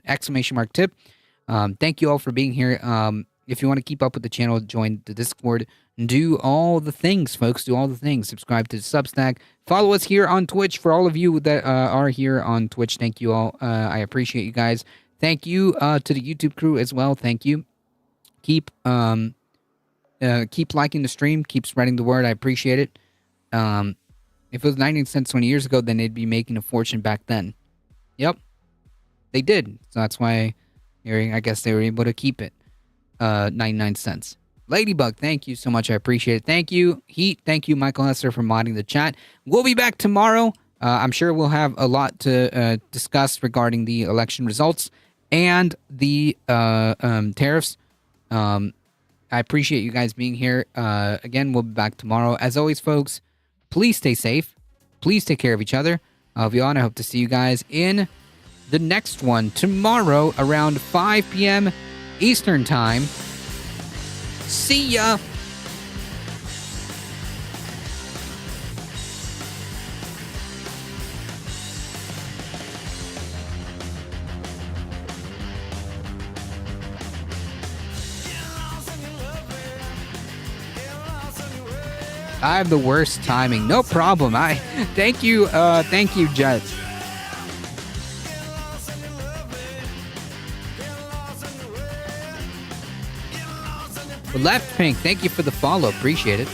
exclamation mark tip. Thank you all for being here. If you want to keep up with the channel, join the Discord. Do all the things, folks. Do all the things. Subscribe to the Substack. Follow us here on Twitch. For all of you that are here on Twitch, thank you all. I appreciate you guys. Thank you to the YouTube crew as well. Thank you. Keep liking the stream. Keep spreading the word. I appreciate it. If it was 99 cents 20 years ago, then they'd be making a fortune back then. Yep. They did. So that's why I guess they were able to keep it. 99 cents. Ladybug, thank you so much. I appreciate it. Thank you, Heat. Thank you, Michael Hester, for modding the chat. We'll be back tomorrow. I'm sure we'll have a lot to discuss regarding the election results and the tariffs. I appreciate you guys being here. Again, we'll be back tomorrow. As always, folks, please stay safe. Please take care of each other. I hope to see you guys in the next one tomorrow around 5 p.m. Eastern Time. See ya! I have the worst timing. No problem. Thank you, Jet. Left Pink, thank you for the follow. Appreciate it.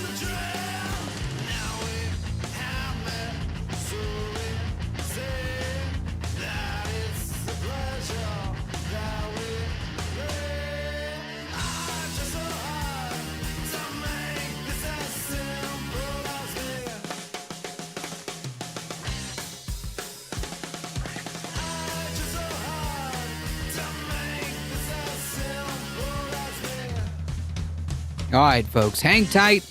All right, folks, hang tight.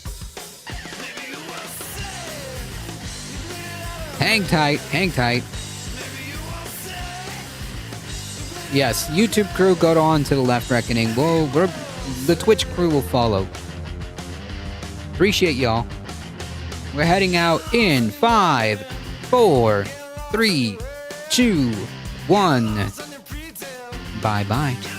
Hang tight, hang tight. Yes, YouTube crew, go on to the Left Reckoning. The Twitch crew will follow. Appreciate y'all. We're heading out in 5, 4, 3, 2, 1. Bye-bye.